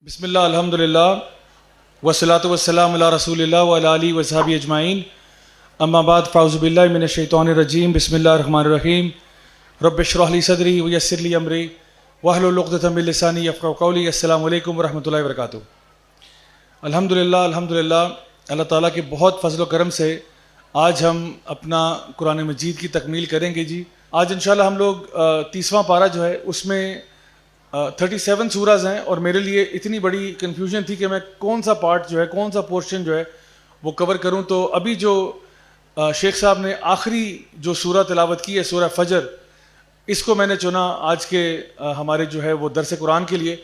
بسم اللہ الحمد للہ والصلاۃ والسلام علی رسول اللہ وعلی آلہ وصحبہ اجمعین اما بعد فاعوذ باللہ من الشیطان الرجیم بسم اللہ الرحمن الرحیم رب اشرح لی صدری ویسر لی امری واحلل عقدۃ من لسانی یفقہوا قولی السلام علیکم ورحمۃ اللہ وبرکاتہ۔ الحمد للہ اللہ تعالیٰ کے بہت فضل و کرم سے آج ہم اپنا قرآن مجید کی تکمیل کریں گے جی۔ آج انشاءاللہ ہم لوگ 30واں پارہ جو ہے اس میں 37 سورز ہیں، اور میرے لیے اتنی بڑی کنفیوژن تھی کہ میں کون سا پارٹ جو ہے، کون سا پورشن جو ہے وہ کور کروں۔ تو ابھی جو شیخ صاحب نے آخری جو سورہ تلاوت کی ہے، سورہ فجر، اس کو میں نے چنا آج کے ہمارے جو ہے وہ درس قرآن کے لیے،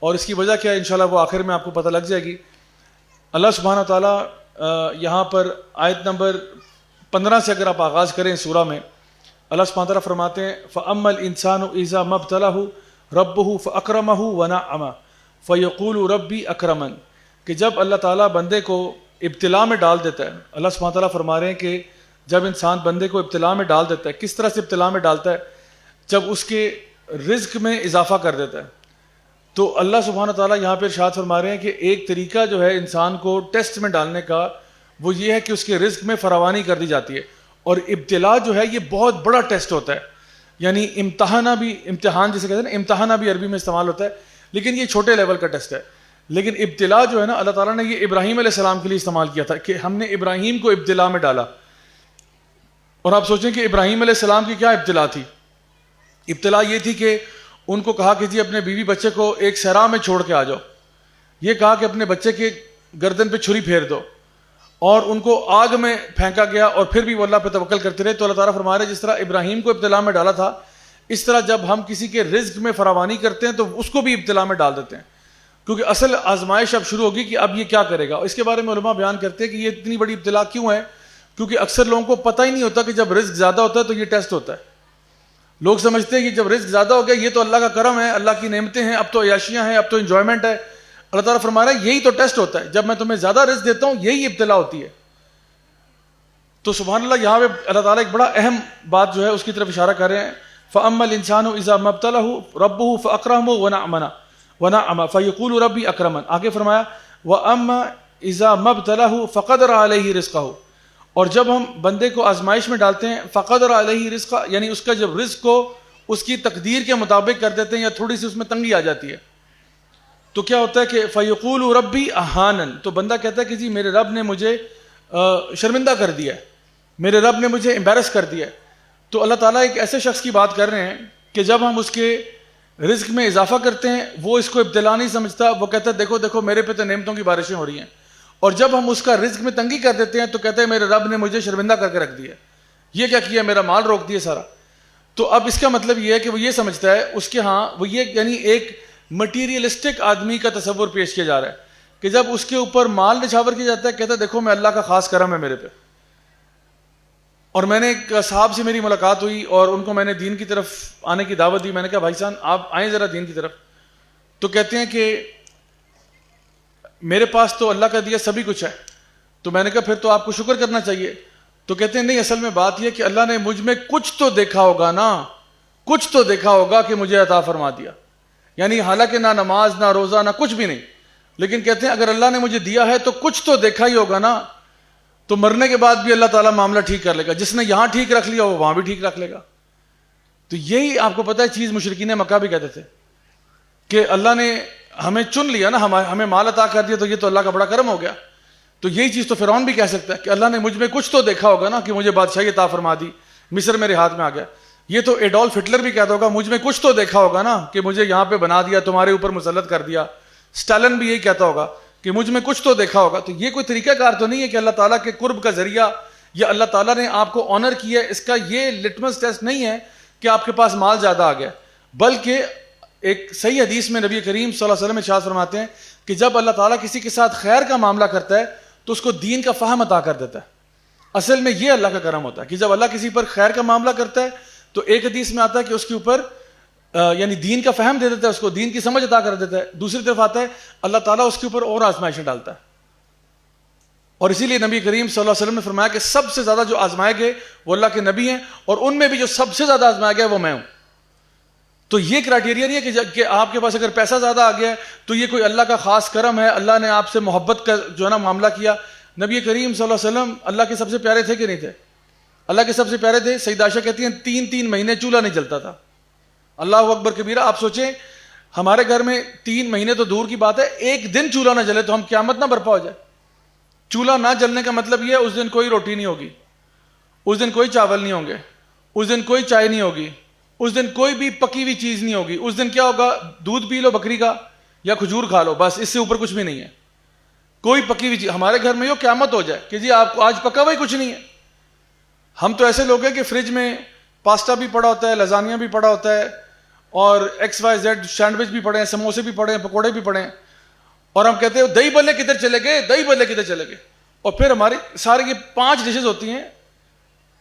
اور اس کی وجہ کیا ہے انشاءاللہ وہ آخر میں آپ کو پتہ لگ جائے گی۔ اللہ سبحانہ تعالیٰ یہاں پر آیت نمبر 15 سے اگر آپ آغاز کریں سورہ میں، اللہ سبحانہ تعالیٰ فرماتے ہیں فَأَمَّا الْإِنسَانُ إِذَا مَا ابْتَلَاهُ رَبُّهُ فَأَكْرَمَهُ وَنَعَّمَهُ فَيَقُولُ رَبِّي أَكْرَمَنِ، کہ جب اللہ تعالیٰ بندے کو ابتلا میں ڈال دیتا ہے، اللہ سبحانہ تعالیٰ فرما رہے ہیں کہ جب انسان بندے کو ابتلا میں ڈال دیتا ہے، کس طرح سے ابتلا میں ڈالتا ہے؟ جب اس کے رزق میں اضافہ کر دیتا ہے۔ تو اللہ سبحانہ تعالیٰ یہاں پہ ارشاد فرما رہے ہیں کہ ایک طریقہ جو ہے انسان کو ٹیسٹ میں ڈالنے کا وہ یہ ہے کہ اس کے رزق میں فراوانی کر دی جاتی ہے، اور ابتلا جو ہے یہ بہت بڑا ٹیسٹ ہوتا ہے، یعنی امتحانہ بھی، امتحان جسے کہتے ہیں نا، امتحانہ بھی عربی میں استعمال ہوتا ہے، لیکن یہ چھوٹے لیول کا ٹیسٹ ہے۔ لیکن ابتلا جو ہے نا، اللہ تعالیٰ نے یہ ابراہیم علیہ السلام کے لیے استعمال کیا تھا کہ ہم نے ابراہیم کو ابتلا میں ڈالا۔ اور آپ سوچیں کہ ابراہیم علیہ السلام کی کیا ابتلا تھی؟ ابتلا یہ تھی کہ ان کو کہا کہ جی اپنے بیوی بچے کو ایک صحرا میں چھوڑ کے آ جاؤ، یہ کہا کہ اپنے بچے کے گردن پہ چھری پھیر دو، اور ان کو آگ میں پھینکا گیا، اور پھر بھی وہ اللہ پہ توکل کرتے رہے۔ تو اللہ تعالیٰ فرما رہے ہیں جس طرح ابراہیم کو ابتلا میں ڈالا تھا، اس طرح جب ہم کسی کے رزق میں فراوانی کرتے ہیں تو اس کو بھی ابتلا میں ڈال دیتے ہیں، کیونکہ اصل آزمائش اب شروع ہوگی کہ اب یہ کیا کرے گا۔ اس کے بارے میں علماء بیان کرتے ہیں کہ یہ اتنی بڑی ابتلا کیوں ہے، کیونکہ اکثر لوگوں کو پتہ ہی نہیں ہوتا کہ جب رزق زیادہ ہوتا ہے تو یہ ٹیسٹ ہوتا ہے۔ لوگ سمجھتے ہیں کہ جب رزق زیادہ ہو گیا یہ تو اللہ کا کرم ہے، اللہ کی نعمتیں ہیں، اب تو عیاشیاں ہیں، اب تو انجوائمنٹ ہے۔ اللہ تعالیٰ فرما رہا ہے یہی تو ٹیسٹ ہوتا ہے، جب میں تمہیں زیادہ رزق دیتا ہوں یہی ابتلا ہوتی ہے۔ تو سبحان اللہ، یہاں پہ اللہ تعالیٰ ایک بڑا اہم بات جو ہے اس کی طرف اشارہ کر رہے ہیں، فَأَمَّا الْإِنسَانُ إِذَا مَا ابْتَلَاهُ رَبُّهُ فَأَكْرَمَهُ وَنَعَّمَهُ فَيَقُولُ رَبِّي أَكْرَمَنِ۔ آگے فرمایا وَأَمَّا إِذَا مَا ابْتَلَاهُ فَقَدَرَ عَلَيْهِ رِزْقَهُ، اور جب ہم بندے کو آزمائش میں ڈالتے ہیں، فَقَدَرَ عَلَيْهِ رِزْقَهُ، یعنی اس کا جب رزق کو اس کی تقدیر کے مطابق کر دیتے ہیں یا تھوڑی سی اس میں تنگی آ جاتی ہے، تو کیا ہوتا ہے کہ فَيَقُولُ رَبِّي أَهَانَنِ، تو بندہ کہتا ہے کہ جی میرے رب نے مجھے شرمندہ کر دیا ہے، میرے رب نے مجھے امبیرس کر دیا ہے۔ تو اللہ تعالیٰ ایک ایسے شخص کی بات کر رہے ہیں کہ جب ہم اس کے رزق میں اضافہ کرتے ہیں وہ اس کو ابتلا نہیں سمجھتا، وہ کہتا ہے دیکھو دیکھو میرے پہ تو نعمتوں کی بارشیں ہو رہی ہیں، اور جب ہم اس کا رزق میں تنگی کر دیتے ہیں تو کہتے ہیں میرے رب نے مجھے شرمندہ کر کے رکھ دیا، یہ کیا کیا، میرا مال روک دیا سارا۔ تو اب اس کا مطلب یہ ہے کہ وہ یہ سمجھتا ہے اس کے ہاں وہ یہ، یعنی ایک مٹیریلسٹک آدمی کا تصور پیش کیا جا رہا ہے کہ جب اس کے اوپر مال نچھاور کیا جاتا ہے کہتا ہے دیکھو میں اللہ کا خاص کرم ہے میرے پہ۔ اور میں نے ایک صاحب سے میری ملاقات ہوئی اور ان کو میں نے دین کی طرف آنے کی دعوت دی، میں نے کہا بھائی صاحب آپ آئیں ذرا دین کی طرف۔ تو کہتے ہیں کہ میرے پاس تو اللہ کا دیا سبھی کچھ ہے۔ تو میں نے کہا پھر تو آپ کو شکر کرنا چاہیے۔ تو کہتے ہیں نہیں، اصل میں بات یہ کہ اللہ نے مجھ میں کچھ تو دیکھا ہوگا نا، کچھ تو دیکھا ہوگا کہ مجھے عطا فرما دیا، یعنی حالانکہ نہ نماز نہ روزہ نہ کچھ بھی نہیں، لیکن کہتے ہیں اگر اللہ نے مجھے دیا ہے تو کچھ تو دیکھا ہی ہوگا نا، تو مرنے کے بعد بھی اللہ تعالیٰ معاملہ ٹھیک کر لے گا، جس نے یہاں ٹھیک رکھ لیا وہ وہاں بھی ٹھیک رکھ لے گا۔ تو یہی آپ کو پتہ ہے چیز مشرکین مکہ بھی کہتے تھے کہ اللہ نے ہمیں چن لیا نا، ہمیں مال عطا کر دیا تو یہ تو اللہ کا بڑا کرم ہو گیا۔ تو یہی چیز تو فرعون بھی کہہ سکتا ہے کہ اللہ نے مجھ میں کچھ تو دیکھا ہوگا نا کہ مجھے بادشاہی عطا فرما دی، مصر میرے ہاتھ میں آ گیا۔ یہ تو ایڈولف ہٹلر بھی کہتا ہوگا مجھ میں کچھ تو دیکھا ہوگا نا کہ مجھے یہاں پہ بنا دیا، تمہارے اوپر مسلط کر دیا۔ اسٹالن بھی یہی کہتا ہوگا کہ مجھ میں کچھ تو دیکھا ہوگا۔ تو یہ کوئی طریقہ کار تو نہیں ہے کہ اللہ تعالیٰ کے قرب کا ذریعہ یا اللہ تعالیٰ نے آپ کو آنر کیا ہے، اس کا یہ لٹمس ٹیسٹ نہیں ہے کہ آپ کے پاس مال زیادہ آ گیا، بلکہ ایک صحیح حدیث میں نبی کریم صلی اللہ علیہ وسلم ارشاد فرماتے ہیں کہ جب اللہ تعالیٰ کسی کے ساتھ خیر کا معاملہ کرتا ہے تو اس کو دین کا فہم عطا کر دیتا ہے۔ اصل میں یہ اللہ کا کرم ہوتا ہے کہ جب اللہ کسی پر خیر کا معاملہ کرتا ہے تو ایک حدیث میں آتا ہے کہ اس کے اوپر یعنی دین کا فہم دے دیتا ہے، اس کو دین کی سمجھ عطا کر دیتا ہے۔ دوسری طرف آتا ہے اللہ تعالیٰ اس کے اوپر اور آزمائشیں ڈالتا ہے، اور اسی لیے نبی کریم صلی اللہ علیہ وسلم نے فرمایا کہ سب سے زیادہ جو آزمائے گئے وہ اللہ کے نبی ہیں، اور ان میں بھی جو سب سے زیادہ آزمایا گیا وہ میں ہوں۔ تو یہ کرائٹیریا نہیں ہے کہ آپ کے پاس اگر پیسہ زیادہ آ گیا ہے تو یہ کوئی اللہ کا خاص کرم ہے, اللہ نے آپ سے محبت کا جو ہے نا معاملہ کیا. نبی کریم صلی اللہ علیہ وسلم اللہ کے سب سے پیارے تھے کہ نہیں تھے؟ اللہ کے سب سے پیارے تھے. سیدہ عائشہ کہتی ہیں 3 مہینے چولہا نہیں جلتا تھا. اللہ اکبر کبیرہ. آپ سوچیں ہمارے گھر میں 3 مہینے تو دور کی بات ہے, ایک دن چولہا نہ جلے تو ہم قیامت نہ برپا ہو جائے. چولہا نہ جلنے کا مطلب یہ ہے اس دن کوئی روٹی نہیں ہوگی, اس دن کوئی چاول نہیں ہوں گے, اس دن کوئی چائے نہیں ہوگی, اس دن کوئی بھی پکی ہوئی چیز نہیں ہوگی. اس دن کیا ہوگا؟ دودھ پی لو بکری کا یا کھجور کھا لو, بس اس سے اوپر کچھ بھی نہیں ہے. کوئی پکی ہوئی چیز ہمارے گھر میں یہ قیامت ہو جائے کہ جی آپ کو آج پکا ہوا ہی کچھ نہیں ہے. ہم تو ایسے لوگ ہیں کہ فریج میں پاستا بھی پڑا ہوتا ہے, لزانیہ بھی پڑا ہوتا ہے, اور XYZ سینڈوچ بھی پڑے ہیں, سموسے بھی پڑے ہیں, پکوڑے بھی پڑے ہیں, اور ہم کہتے ہیں دہی بلے کدھر چلے گئے, دہی بلے کدھر چلے گئے. اور پھر ہماری سارے یہ 5 ڈشز ہوتی ہیں.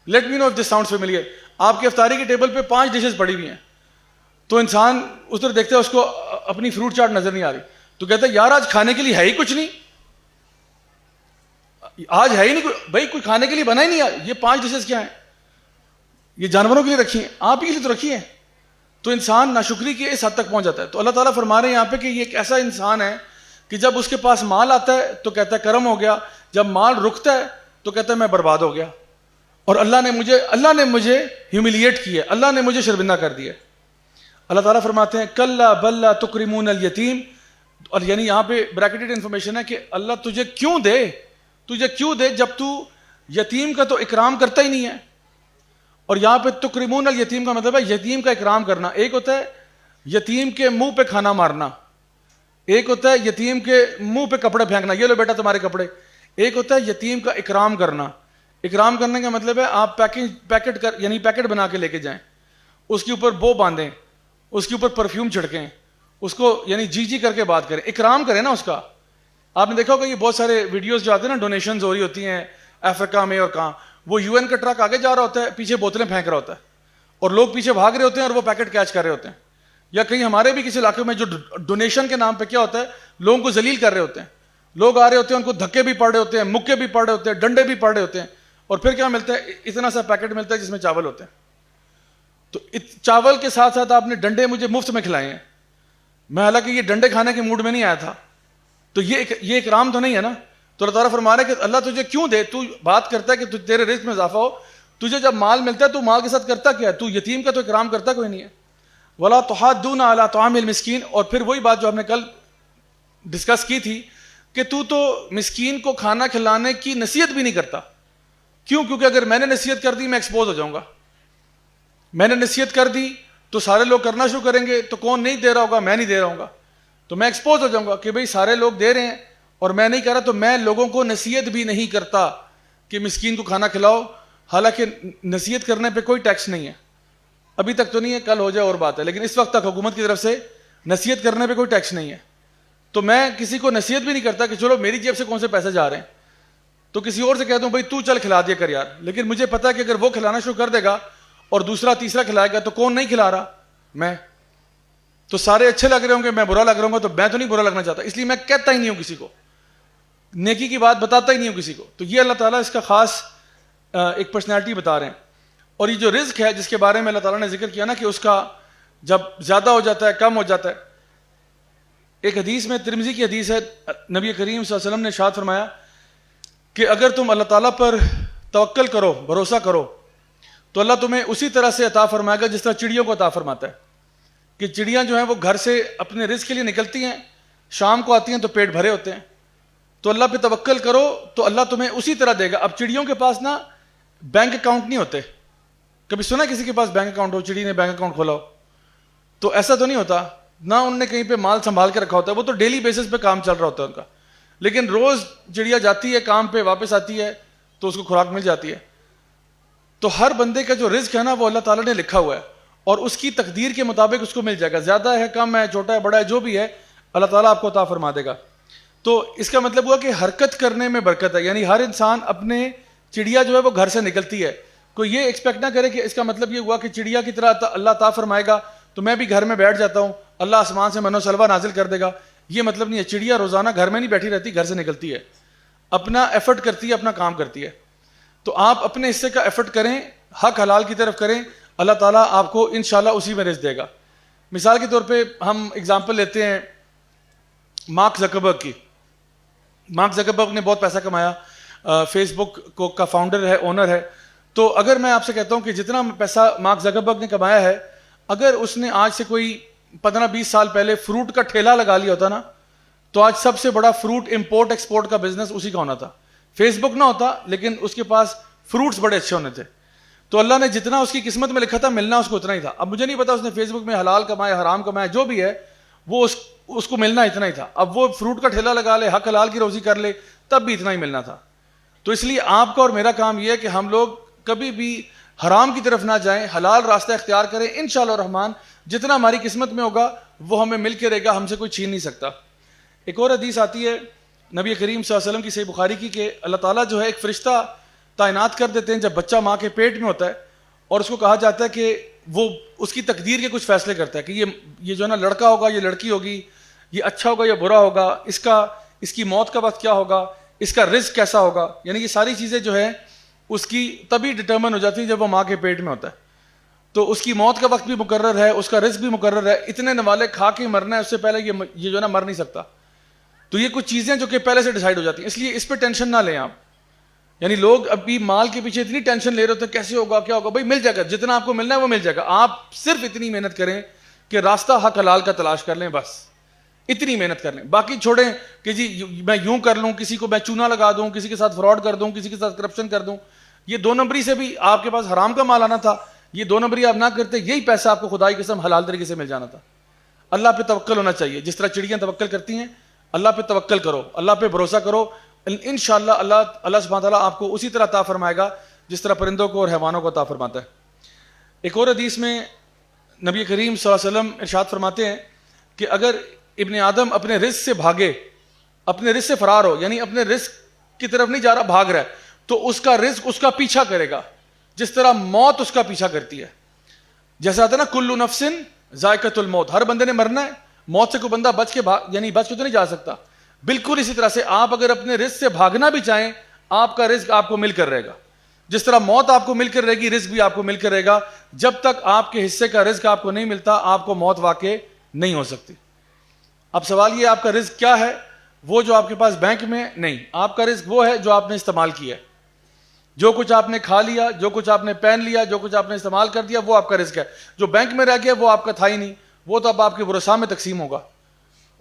Let me know if this sounds familiar. آپ کے افطاری کی ٹیبل پہ 5 ڈشز پڑی ہوئی ہیں, تو انسان اس طرح دیکھتے ہے اس کو اپنی فروٹ چاٹ نظر نہیں آ رہی, تو کہتا ہے یار آج کھانے کے لیے ہے ہی کچھ نہیں, آج ہے ہی نہیں بھائی, کوئی کھانے کے لیے بنا ہی نہیں. یہ 5 ڈشز کیا ہیں؟ یہ جانوروں کے لیے رکھی ہیں, آپ ہی کے لیے تو رکھی ہیں. تو انسان ناشکری کی اس حد تک پہنچ جاتا ہے. تو اللہ تعالیٰ فرما رہے ہیں یہاں پہ کہ یہ ایک ایسا انسان ہے کہ جب اس کے پاس مال آتا ہے تو کہتا ہے کرم ہو گیا, جب مال رکتا ہے تو کہتا ہے میں برباد ہو گیا, اور اللہ نے مجھے ہیوملیٹ کیا, اللہ نے مجھے شرمندہ کر دیا. اللہ تعالیٰ فرماتے ہیں کلا بل لا تکرمون الیتیم, اور یعنی یہاں پہ بریکٹڈ انفارمیشن ہے کہ اللہ تجھے کیوں دے جب تو یتیم کا تو اکرام کرتا ہی نہیں ہے. اور یہاں پہ تکرمون الیتیم کا مطلب ہے یتیم کا اکرام کرنا. ایک ہوتا ہے یتیم کے منہ پہ کھانا مارنا, ایک ہوتا ہے یتیم کے منہ پہ کپڑے پھینکنا, یہ لو بیٹا تمہارے کپڑے. ایک ہوتا ہے یتیم کا اکرام کرنا. اکرام کرنے کا مطلب ہے آپ پیکٹ بنا کے لے کے جائیں, اس کے اوپر بو باندھیں, اس کے اوپر پرفیوم چھڑکیں, اس کو یعنی جی کر کے بات کریں, اکرام کریں نا اس کا. آپ نے دیکھا ہوگا یہ بہت سارے ویڈیوز جو آتے ہیں نا, ڈونیشنز ہو رہی ہوتی ہیں افریقہ میں اور کہاں, وہ UN کا ٹرک آگے جا رہا ہوتا ہے, پیچھے بوتلیں پھینک رہا ہوتا ہے, اور لوگ پیچھے بھاگ رہے ہوتے ہیں اور وہ پیکٹ کیچ کر رہے ہوتے ہیں. یا کہیں ہمارے بھی کسی علاقے میں جو ڈونیشن کے نام پہ کیا ہوتا ہے, لوگوں کو ذلیل کر رہے ہوتے ہیں. لوگ آ رہے ہوتے ہیں, ان کو دھکے بھی پڑ رہے ہوتے ہیں, مکے بھی پڑ رہے ہوتے ہیں, ڈنڈے بھی پڑ رہے ہوتے ہیں, اور پھر کیا ملتا ہے؟ اتنا سا پیکٹ ملتا ہے جس میں چاول ہوتے ہیں. تو چاول کے ساتھ ساتھ آپ نے ڈنڈے مجھے مفت میں کھلائے ہیں. میں حالانکہ یہ ڈنڈے کھانے کے موڈ میں نہیں آیا تھا, تو یہ اکرام تو نہیں ہے نا. تو اللہ تعالیٰ فرما رہا ہے کہ اللہ تجھے کیوں دے, تو بات کرتا ہے کہ تیرے رزق میں اضافہ ہو, تجھے جب مال ملتا ہے تو مال کے ساتھ کرتا کیا ہے؟ تو یتیم کا تو اکرام کرتا کوئی نہیں ہے. ولا تحاضون علی طعام المسکین. اور پھر وہی بات جو ہم نے کل ڈسکس کی تھی کہ تو مسکین کو کھانا کھلانے کی نصیحت بھی نہیں کرتا. کیوں؟ کیونکہ اگر میں نے نصیحت کر دی میں ایکسپوز ہو جاؤں گا. میں نے نصیحت کر دی تو سارے لوگ کرنا شروع کریں گے, تو کون نہیں دے رہا ہوگا؟ میں نہیں دے رہا ہوں گا, تو میں ایکسپوز ہو جاؤں گا کہ بھئی سارے لوگ دے رہے ہیں اور میں نہیں کر رہا. تو میں لوگوں کو نصیحت بھی نہیں کرتا کہ مسکین کو کھانا کھلاؤ, حالانکہ نصیحت کرنے پہ کوئی ٹیکس نہیں ہے. ابھی تک تو نہیں ہے, کل ہو جائے اور بات ہے, لیکن اس وقت تک حکومت کی طرف سے نصیحت کرنے پہ کوئی ٹیکس نہیں ہے. تو میں کسی کو نصیحت بھی نہیں کرتا کہ چلو میری جیب سے کون سے پیسے جا رہے ہیں, تو کسی اور سے کہتا ہوں بھائی تو چل کھلا دیا کر یار. لیکن مجھے پتا ہے کہ اگر وہ کھلانا شروع کر دے گا اور دوسرا تیسرا کھلائے گا تو کون نہیں کھلا رہا؟ میں. تو سارے اچھے لگ رہے ہوں گے, میں برا لگ رہا ہوں گا, تو میں تو نہیں برا لگنا چاہتا, اس لیے میں کہتا ہی نہیں ہوں کسی کو, نیکی کی بات بتاتا ہی نہیں ہوں کسی کو. تو یہ اللہ تعالیٰ اس کا خاص ایک پرسنالٹی بتا رہے ہیں. اور یہ جو رزق ہے جس کے بارے میں اللہ تعالیٰ نے ذکر کیا نا کہ اس کا جب زیادہ ہو جاتا ہے, کم ہو جاتا ہے. ایک حدیث میں, ترمذی کی حدیث ہے, نبی کریم صلی اللہ علیہ وسلم نے ارشاد فرمایا کہ اگر تم اللہ تعالیٰ پر توکل کرو, بھروسہ کرو, تو اللہ تمہیں اسی طرح سے عطا فرمائے گا جس طرح چڑیوں کو عطا فرماتا ہے. کہ چڑیاں جو ہیں وہ گھر سے اپنے رزق کے لیے نکلتی ہیں, شام کو آتی ہیں تو پیٹ بھرے ہوتے ہیں. تو اللہ پہ توکل کرو تو اللہ تمہیں اسی طرح دے گا. اب چڑیوں کے پاس نا بینک اکاؤنٹ نہیں ہوتے. کبھی سنا کسی کے پاس بینک اکاؤنٹ ہو, چڑی نے بینک اکاؤنٹ کھولا ہو؟ تو ایسا تو نہیں ہوتا نا, ان نے کہیں پہ مال سنبھال کے رکھا ہوتا ہے, وہ تو ڈیلی بیسس پہ کام چل رہا ہوتا ہے ان کا. لیکن روز چڑیا جاتی ہے کام پہ, واپس آتی ہے تو اس کو خوراک مل جاتی ہے. تو ہر بندے کا جو رزق ہے نا وہ اللہ تعالیٰ نے لکھا ہوا ہے, اور اس کی تقدیر کے مطابق اس کو مل جائے گا. زیادہ ہے, کم ہے, چھوٹا ہے, بڑا ہے, جو بھی ہے اللہ تعالیٰ آپ کو عطا فرما دے گا. تو اس کا مطلب ہوا کہ حرکت کرنے میں برکت ہے. یعنی ہر انسان اپنے, چڑیا جو ہے وہ گھر سے نکلتی ہے, کوئی یہ ایکسپیکٹ نہ کرے کہ اس کا مطلب یہ ہوا کہ چڑیا کی طرح اللہ عطا فرمائے گا تو میں بھی گھر میں بیٹھ جاتا ہوں, اللہ آسمان سے من و سلوہ نازل کر دے گا. یہ مطلب نہیں ہے. چڑیا روزانہ گھر میں نہیں بیٹھی رہتی, گھر سے نکلتی ہے, اپنا ایفرٹ کرتی ہے, اپنا کام کرتی ہے. تو آپ اپنے حصے کا ایفرٹ کریں, حق حلال کی طرف کریں, اللہ تعالیٰ آپ کو انشاءاللہ اسی میں رزق دے گا. مثال کے طور پہ ہم اگزامپل لیتے ہیں مارک زکربرگ کی. مارک زکربرگ نے بہت پیسہ کمایا, فیس بک کو کا فاؤنڈر ہے, اونر ہے. تو اگر میں آپ سے کہتا ہوں کہ جتنا پیسہ مارک زکربرگ نے کمایا ہے, اگر اس نے آج سے کوئی 15-20 سال پہلے فروٹ کا ٹھیلا لگا لیا ہوتا نا, تو آج سب سے بڑا فروٹ امپورٹ ایکسپورٹ کا بزنس اسی کا ہونا تھا. فیس بک نہ ہوتا, لیکن اس کے پاس فروٹس بڑے اچھے ہونے تھے. تو اللہ نے جتنا اس کی قسمت میں لکھا تھا ملنا اس کو اتنا ہی تھا. اب مجھے نہیں پتا اس نے فیس بک میں حلال کمایا حرام کمایا, جو بھی ہے وہ اس کو ملنا اتنا ہی تھا. اب وہ فروٹ کا ٹھیلا لگا لے, حق حلال کی روزی کر لے, تب بھی اتنا ہی ملنا تھا. تو اس لیے آپ کا اور میرا کام یہ ہے کہ ہم لوگ کبھی بھی حرام کی طرف نہ جائیں, حلال راستہ اختیار کریں. انشاءاللہ الرحمن جتنا ہماری قسمت میں ہوگا وہ ہمیں مل کے رہے گا, ہم سے کوئی چھین نہیں سکتا. ایک اور حدیث آتی ہے نبی کریم صلی اللہ علیہ وسلم کی, صحیح بخاری کی, کہ اللہ تعالیٰ جو ہے ایک فرشتہ تعینات کر دیتے ہیں جب بچہ ماں کے پیٹ میں ہوتا ہے, اور اس کو کہا جاتا ہے کہ وہ اس کی تقدیر کے کچھ فیصلے کرتا ہے کہ یہ جو ہے نا لڑکا ہوگا, یہ لڑکی ہوگی, یہ اچھا ہوگا یا برا ہوگا, اس کی موت کا وقت کیا ہوگا, اس کا رزق کیسا ہوگا. یعنی یہ ساری چیزیں جو ہے اس کی تبھی ڈٹرمن ہو جاتی ہیں جب وہ ماں کے پیٹ میں ہوتا ہے. تو اس کی موت کا وقت بھی مقرر ہے, اس کا رزق بھی مقرر ہے, اتنے نوالے کھا کے مرنا ہے, اس سے پہلے یہ جو ہے نا مر نہیں سکتا. تو یہ کچھ چیزیں جو کہ پہلے سے ڈیسائیڈ ہو جاتی ہیں, اس لیے اس پہ ٹینشن نہ لیں آپ. یعنی لوگ ابھی مال کے پیچھے اتنی ٹینشن لے رہے ہوتے ہیں کیسے ہوگا کیا ہوگا. بھائی مل جائے گا, جتنا آپ کو ملنا ہے وہ مل جائے گا. آپ صرف اتنی محنت کریں کہ راستہ حق حلال کا تلاش کر لیں, بس اتنی محنت کر لیں. باقی چھوڑیں کہ جی میں یوں کر لوں, کسی کو میں چونا لگا دوں, کسی کے ساتھ فراڈ کر دوں, کسی کے ساتھ کرپشن کر دوں. یہ 2 نمبری سے بھی آپ کے پاس حرام کا مال آنا تھا, یہ 2 نمبری آپ نہ کرتے, یہی پیسہ آپ کو خدا کی قسم حلال طریقے سے مل جانا تھا. اللہ پہ توکل ہونا چاہیے, جس طرح چڑیاں توکل کرتی ہیں, اللہ پہ توکل کرو, اللہ پہ بھروسہ کرو. انشاءاللہ اللہ سبحانہ تعالیٰ آپ کو اسی طرح عطا فرمائے گا جس طرح پرندوں کو اور حیوانوں کو عطا فرماتا ہے. ایک اور حدیث میں نبی کریم صلی اللہ علیہ وسلم ارشاد فرماتے ہیں کہ اگر ابن آدم اپنے رزق سے بھاگے, اپنے رزق سے فرار ہو, یعنی اپنے رزق کی طرف نہیں جا رہا, بھاگ رہا ہے, تو اس کا رزق اس کا پیچھا کرے گا جس طرح موت اس کا پیچھا کرتی ہے. جیسا آتا ہے نا کلو نفس ذائقۃ الموت, ہر بندے نے مرنا ہے, موت سے کوئی بندہ بچ کے تو نہیں جا سکتا. بالکل اسی طرح سے آپ اگر اپنے رزق سے بھاگنا بھی چاہیں, آپ کا رزق آپ کو مل کر رہے گا. جس طرح موت آپ کو مل کر رہے گی, رزق بھی آپ کو مل کر رہے گا. جب تک آپ کے حصے کا رزق آپ کو نہیں ملتا, آپ کو موت واقع نہیں ہو سکتی. اب سوال یہ, آپ کا رزق کیا ہے؟ وہ جو آپ کے پاس بینک میں نہیں, آپ کا رزق وہ ہے جو آپ نے استعمال کیا ہے. جو کچھ آپ نے کھا لیا, جو کچھ آپ نے پہن لیا, جو کچھ آپ نے استعمال کر دیا, وہ آپ کا رزق ہے. جو بینک میں رہ گیا وہ آپ کا تھا ہی نہیں, وہ تو اب آپ کے ورثاء میں تقسیم ہوگا,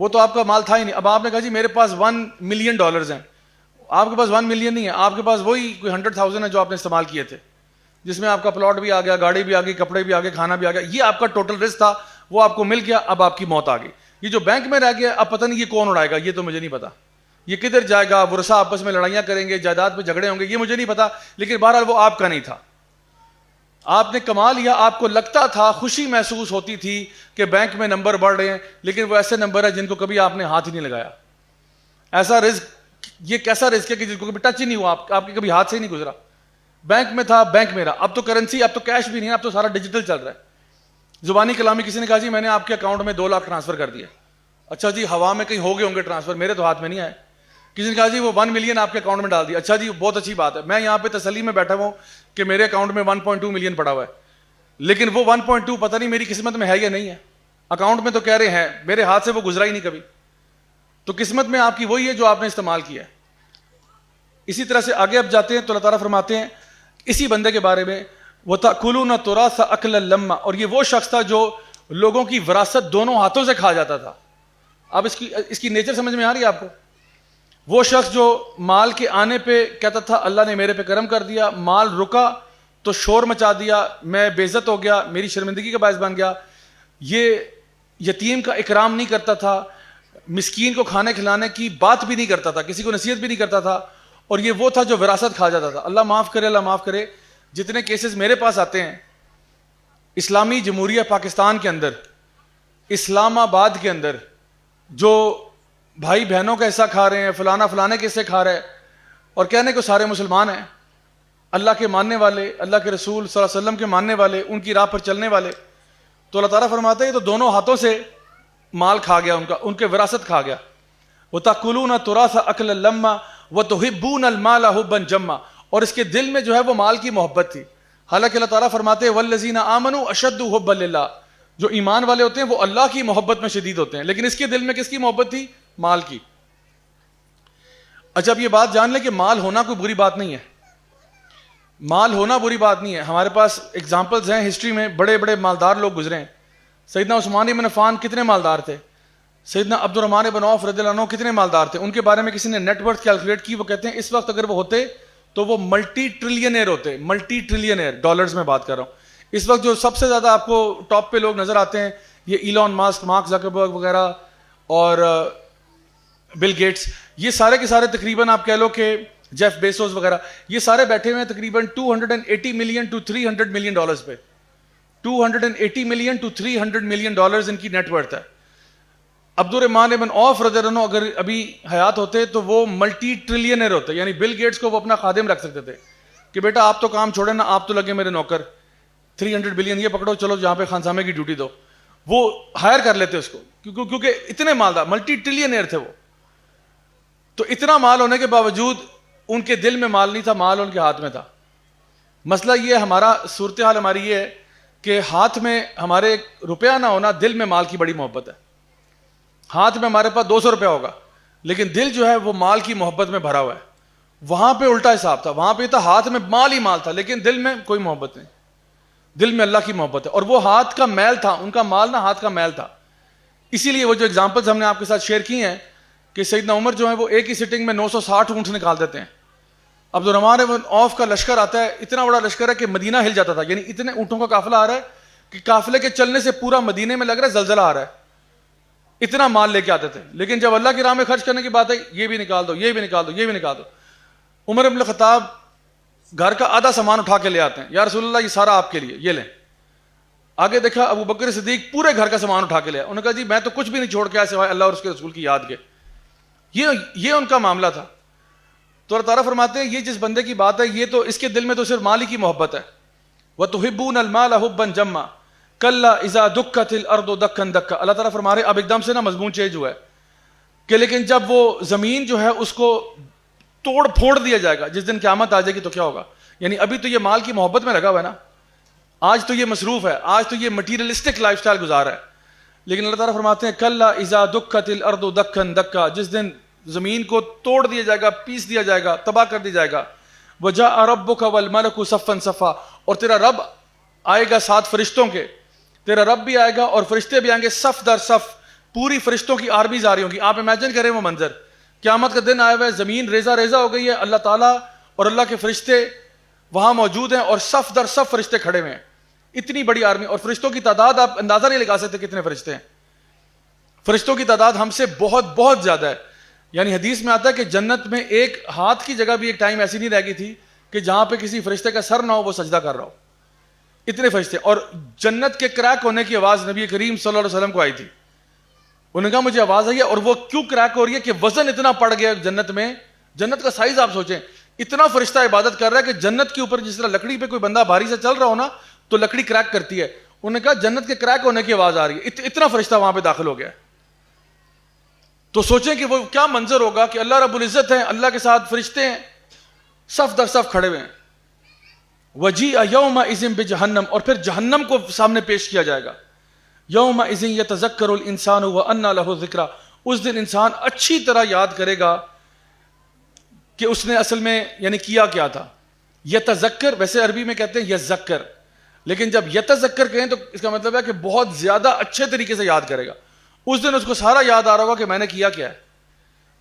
وہ تو آپ کا مال تھا ہی نہیں. اب آپ نے کہا جی میرے پاس $1 ملین ہیں, آپ کے پاس 1 ملین نہیں ہے, آپ کے پاس وہی کوئی 100,000 ہے جو آپ نے استعمال کیے تھے, جس میں آپ کا پلاٹ بھی آ گیا, گاڑی بھی آ گئی, کپڑے بھی آ گئے, کھانا بھی آ گیا. یہ آپ کا ٹوٹل رزق تھا, وہ آپ کو مل گیا, اب آپ کی موت آ گئی. یہ جو بینک میں رہ گیا, اب پتہ نہیں یہ کون اڑائے گا, یہ تو مجھے نہیں پتا, یہ کدھر جائے گا, ورثاء آپس میں لڑائیاں کریں گے, جائیداد پہ جھگڑے ہوں گے, یہ مجھے نہیں پتا. لیکن بہرحال وہ آپ کا نہیں تھا, آپ نے کما لیا. آپ کو لگتا تھا, خوشی محسوس ہوتی تھی کہ بینک میں نمبر بڑھ رہے ہیں, لیکن وہ ایسے نمبر ہیں جن کو کبھی آپ نے ہاتھ ہی نہیں لگایا. ایسا رزق, یہ کیسا رزق ہے کہ جس کو کبھی ٹچ ہی نہیں ہوا, آپ کے کبھی ہاتھ سے ہی نہیں گزرا. بینک میں تھا, بینک میرا. اب تو کرنسی, اب تو کیش بھی نہیں ہے, اب تو سارا ڈیجیٹل چل رہا ہے. زبانی کلامی کسی نے کہا جی میں نے آپ کے اکاؤنٹ میں 2 لاکھ ٹرانسفر کر دیا. اچھا جی ہوا میں کہیں ہو گئے ہوں گے ٹرانسفر, میرے تو ہاتھ میں نہیں آئے. کسی نے کہا جی وہ 1 ملین آپ کے اکاؤنٹ میں ڈال دیا. اچھا جی بہت اچھی بات ہے, میں یہاں پہ تسلی میں بیٹھا ہوں کہ میرے اکاؤنٹ میں 1.2 ملین پڑا ہوا ہے, لیکن وہ 1.2 پتہ نہیں میری قسمت میں ہے یا نہیں ہے. اکاؤنٹ میں تو کہہ رہے ہیں, میرے ہاتھ سے وہ گزرا ہی نہیں کبھی. تو قسمت میں آپ کی وہی ہے جو آپ نے استعمال کیا ہے. اسی طرح سے آگے اب جاتے ہیں تو اللہ تعالیٰ فرماتے ہیں اسی بندے کے بارے میں, وَتَأْكُلُونَ التُّرَاثَ أَكْلًا لَمًّا, اور یہ وہ شخص تھا جو لوگوں کی وراثت دونوں ہاتھوں سے کھا جاتا تھا. اب اس کی نیچر سمجھ میں آ رہی ہے آپ کو؟ وہ شخص جو مال کے آنے پہ کہتا تھا اللہ نے میرے پہ کرم کر دیا, مال رکا تو شور مچا دیا, میں بے عزت ہو گیا, میری شرمندگی کا باعث بن گیا. یہ یتیم کا اکرام نہیں کرتا تھا, مسکین کو کھانے کھلانے کی بات بھی نہیں کرتا تھا, کسی کو نصیحت بھی نہیں کرتا تھا, اور یہ وہ تھا جو وراثت کھا جاتا تھا. اللہ معاف کرے, اللہ معاف کرے. جتنے کیسز میرے پاس آتے ہیں اسلامی جمہوریہ پاکستان کے اندر, اسلام آباد کے اندر, جو بھائی بہنوں کا حصہ کھا رہے ہیں, فلانا فلانے کے حصے کھا رہے ہیں, اور کہنے کو سارے مسلمان ہیں, اللہ کے ماننے والے, اللہ کے رسول صلی اللہ علیہ وسلم کے ماننے والے, ان کی راہ پر چلنے والے. تو اللہ تعالیٰ فرماتا ہے یہ تو دونوں ہاتھوں سے مال کھا گیا, ان کے وراثت کھا گیا. وَتَأْكُلُونَ التُّرَاثَ أَكْلًا لَمًّا وَتُحِبُّونَ الْمَالَ حُبًّا جَمًّا, اور اس کے دل میں جو ہے وہ مال کی محبت تھی. حالانکہ اللہ تعالیٰ فرماتے ہیں وَالَّذِينَ آمَنُوا أَشَدُّ حُبًّا لِلَّهِ, جو ایمان والے ہوتے ہیں وہ اللہ کی محبت میں شدید ہوتے ہیں، لیکن اس کے دل میں کس کی محبت تھی؟ مال کی. اچھا اب یہ بات جان لیں کہ مال ہونا کوئی بری بات نہیں ہے، مال ہونا بری بات نہیں ہے. ہمارے پاس اگزامپلز ہیں ہسٹری میں، بڑے بڑے مالدار لوگ گزرے ہیں. سیدنا عثمان بن عفان کتنے مالدار تھے، سیدنا عبد الرحمن بن عوف رضی اللہ عنہ کتنے مالدار تھے. ان کے بارے میں کسی نے نیٹ ورتھ کیلکولیٹ کی، وہ کہتے ہیں اس وقت اگر وہ ہوتے تو وہ ملٹی ٹریلینئر ہوتے، ملٹی ٹریلینئر، ڈالرز میں بات کر رہا ہوں. اس وقت جو سب سے زیادہ آپ کو ٹاپ پہ لوگ نظر آتے ہیں یہ ایلون ماسک، مارک زکربرگ وغیرہ اور بل گیٹس، یہ سارے کے سارے تقریباً آپ کہہ لو کہ جیف بیسوس وغیرہ، یہ سارے بیٹھے ہوئے ہیں تقریباً 280 ملین ٹو 300 ملین ڈالرز پہ. 280 ملین ٹو 300 ملین ڈالرز ان کی نیٹ ورتھ ہے. عبد الرحمن بن عوف رضی اللہ عنہ اگر ابھی حیات ہوتے تو وہ ملٹی ٹریلینئر ہوتے، یعنی بل گیٹس کو وہ اپنا خادم رکھ سکتے تھے کہ بیٹا آپ تو کام چھوڑے نا، آپ تو لگے میرے نوکر، 300 بلین یہ پکڑو، چلو جہاں پہ خانسامے کی ڈیوٹی دو. وہ ہائر کر لیتے اس کو کیونکہ اتنے مالدار، ملٹی ٹریلینئر تھے وہ. تو اتنا مال ہونے کے باوجود ان کے دل میں مال نہیں تھا، مال ان کے ہاتھ میں تھا. مسئلہ یہ ہمارا صورتحال ہماری یہ ہے کہ ہاتھ میں ہمارے روپیہ نہ ہونا، دل میں مال کی بڑی محبت ہے. ہاتھ میں ہمارے پاس 200 روپیہ ہوگا لیکن دل جو ہے وہ مال کی محبت میں بھرا ہوا ہے. وہاں پہ الٹا حساب تھا، وہاں پہ تھا ہاتھ میں مال ہی مال تھا لیکن دل میں کوئی محبت نہیں، دل میں اللہ کی محبت ہے. اور وہ ہاتھ کا میل تھا، ان کا مال نہ ہاتھ کا میل تھا. اسی لیے وہ جو اگزامپلز ہم نے آپ کے ساتھ شیئر کی ہیں کہ سیدنا عمر جو ہے وہ ایک ہی سٹنگ میں 960 اونٹ نکال دیتے ہیں. عبد الرحمن بن عوف کا لشکر آتا ہے، اتنا بڑا لشکر ہے کہ مدینہ ہل جاتا تھا، یعنی اتنے اونٹوں کا قافلہ آ رہا ہے کہ قافلے کے چلنے سے پورا مدینے میں لگ رہا ہے زلزلہ آ رہا ہے. اتنا مال لے کے آتے تھے، لیکن جب اللہ کی راہ میں خرچ کرنے کی بات ہے یہ بھی نکال دو، یہ بھی نکال دو، یہ بھی نکال دو. عمر بن الخطاب گھر کا آدھا سامان اٹھا کے لے آتے ہیں، یا رسول اللہ یہ سارا آپ کے لیے، یہ لیں. آگے دیکھا ابو بکر صدیق پورے گھر کا سامان اٹھا کے لے آئے. انہوں نے کہا جی میں تو کچھ بھی نہیں چھوڑ کے آیا سوائے اللہ اور اس کے رسول کی یاد کے. یہ ان کا معاملہ تھا. تو اللہ تعالیٰ فرماتے ہیں یہ جس بندے کی بات ہے یہ تو اس کے دل میں تو صرف مال ہی کی محبت ہے. وَتُحِبُّونَ الْمَالَ حُبًّا جَمًّا كَلَّا إِذَا دُكَّتِ الْأَرْضُ دَكًّا دَكًّا. اللہ تعالیٰ فرما رہے اب ایک دم سے نا مضمون چینج ہوا ہے کہ لیکن جب وہ زمین جو ہے اس کو توڑ پھوڑ دیا جائے گا، جس دن قیامت آ جائے گی تو کیا ہوگا. یعنی ابھی تو یہ مال کی محبت میں لگا ہوا ہے نا، آج تو یہ مصروف ہے، آج تو یہ مٹیریلسٹک لائف سٹائل گزار ہے. لیکن اللہ تعالیٰ فرماتے ہیں کَلَّا إِذَا دُكَّتِ الْأَرْضُ دَكًّا دَكًّا، جس دن زمین کو توڑ دیا جائے گا، پیس دیا جائے گا، تباہ کر دیا جائے گا. وَجَاءَ رَبُّكَ وَالْمَلَكُ صَفًّا صَفًّا، اور تیرا رب آئے گا ساتھ فرشتوں کے، تیرا رب بھی آئے گا اور فرشتے بھی آئیں گے صف در صف، پوری فرشتوں کی آرمیز آ رہی ہوں گی. آپ امیجن کریں وہ منظر، قیامت کا دن آیا ہوا ہے، زمین ریزہ ریزہ ہو گئی ہے، اللہ تعالیٰ اور اللہ کے فرشتے وہاں موجود ہیں اور صف در صف فرشتے کھڑے ہوئے ہیں. اتنی بڑی آرمی، اور فرشتوں کی تعداد آپ اندازہ نہیں لگا سکتے کتنے فرشتے ہیں. فرشتوں کی تعداد ہم سے بہت بہت زیادہ ہے. یعنی حدیث میں آتا ہے کہ جنت میں ایک ہاتھ کی جگہ بھی ایک ٹائم ایسی نہیں رہ گئی تھی کہ جہاں پہ کسی فرشتے کا سر نہ ہو وہ سجدہ کر رہا ہو. اتنے فرشتے. اور جنت کے کریک ہونے کی آواز نبی کریم صلی اللہ علیہ وسلم کو آئی تھی. انہوں نے کہا مجھے آواز آئی ہے، اور وہ کیوں کریک ہو رہی ہے کہ وزن اتنا پڑ گیا جنت میں. جنت کا سائز آپ سوچیں، اتنا فرشتہ عبادت کر رہا ہے کہ جنت کے اوپر جس طرح لکڑی پہ کوئی بندہ بھاری سے چل رہا ہو نا تو لکڑی کریک کرتی ہے. انہوں نے کہا جنت کے کریک ہونے کی آواز آ رہی ہے، اتنا فرشتہ وہاں پہ داخل ہو گیا. تو سوچیں کہ وہ کیا منظر ہوگا کہ اللہ رب العزت ہیں، اللہ کے ساتھ فرشتے ہیں، صف در صف کھڑے ہوئے ہیں. وَجِیءَ یَوْمَئِذٍ بِجَہَنَّمَ، اور پھر جہنم کو سامنے پیش کیا جائے گا. یَوْمَئِذٍ یَتَذَکَّرُ الْإِنسَانُ وَأَنَّىٰ لَهُ الذِّکْرَىٰ، اس دن انسان اچھی طرح یاد کرے گا کہ اس نے اصل میں یعنی کیا کیا تھا. یتذکر ویسے عربی میں کہتے ہیں یذکر، لیکن جب یتذکر کہیں تو اس کا مطلب ہے کہ بہت زیادہ اچھے طریقے سے یاد کرے گا. اس دن اس کو سارا یاد آ رہا ہوگا کہ میں نے کیا کیا ہے.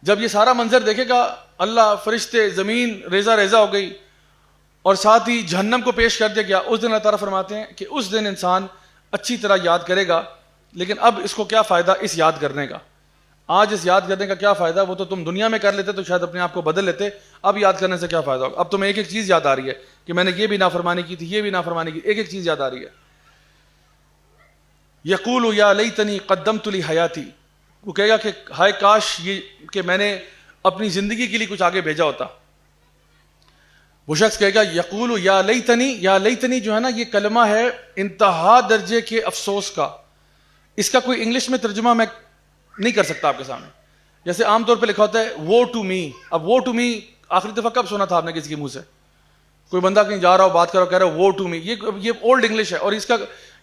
جب یہ سارا منظر دیکھے گا، اللہ، فرشتے، زمین ریزہ ریزہ ہو گئی اور ساتھ ہی جہنم کو پیش کر دیا گیا، اس دن اللہ تعالیٰ فرماتے ہیں کہ اس دن انسان اچھی طرح یاد کرے گا. لیکن اب اس کو کیا فائدہ اس یاد کرنے کا؟ آج اس یاد کرنے کا کیا فائدہ؟ وہ تو تم دنیا میں کر لیتے تو شاید اپنے آپ کو بدل لیتے. اب یاد کرنے سے کیا فائدہ ہوگا؟ اب تمہیں ایک ایک چیز یاد آ رہی ہے کہ میں نے یہ بھی نافرمانی کی تھی، یہ بھی نافرمانی کی، ایک ایک چیز یاد آ رہی ہے. یقول یا لیتنی قدمت لی حیاتی، وہ کہے گا کہ ہائے کاش یہ کہ میں نے اپنی زندگی کے لیے کچھ آگے بھیجا ہوتا. وہ شخص کہے گا یقول یا لیتنی، یا لیتنی جو ہے نا یہ کلمہ ہے انتہا درجے کے افسوس کا. اس کا کوئی انگلش میں ترجمہ میں نہیں کر سکتا آپ کے سامنے. جیسے عام طور پہ لکھا ہوتا ہے وہ ٹو می. اب وہ ٹو می آخری دفعہ کب سنا تھا آپ نے کسی کے منہ سے؟ کوئی بندہ کہیں جا رہا ہو، بات کر رہا ہو، کہہ رہا ہو وہ ٹو می. یہ اولڈ انگلش ہے، اور اس کا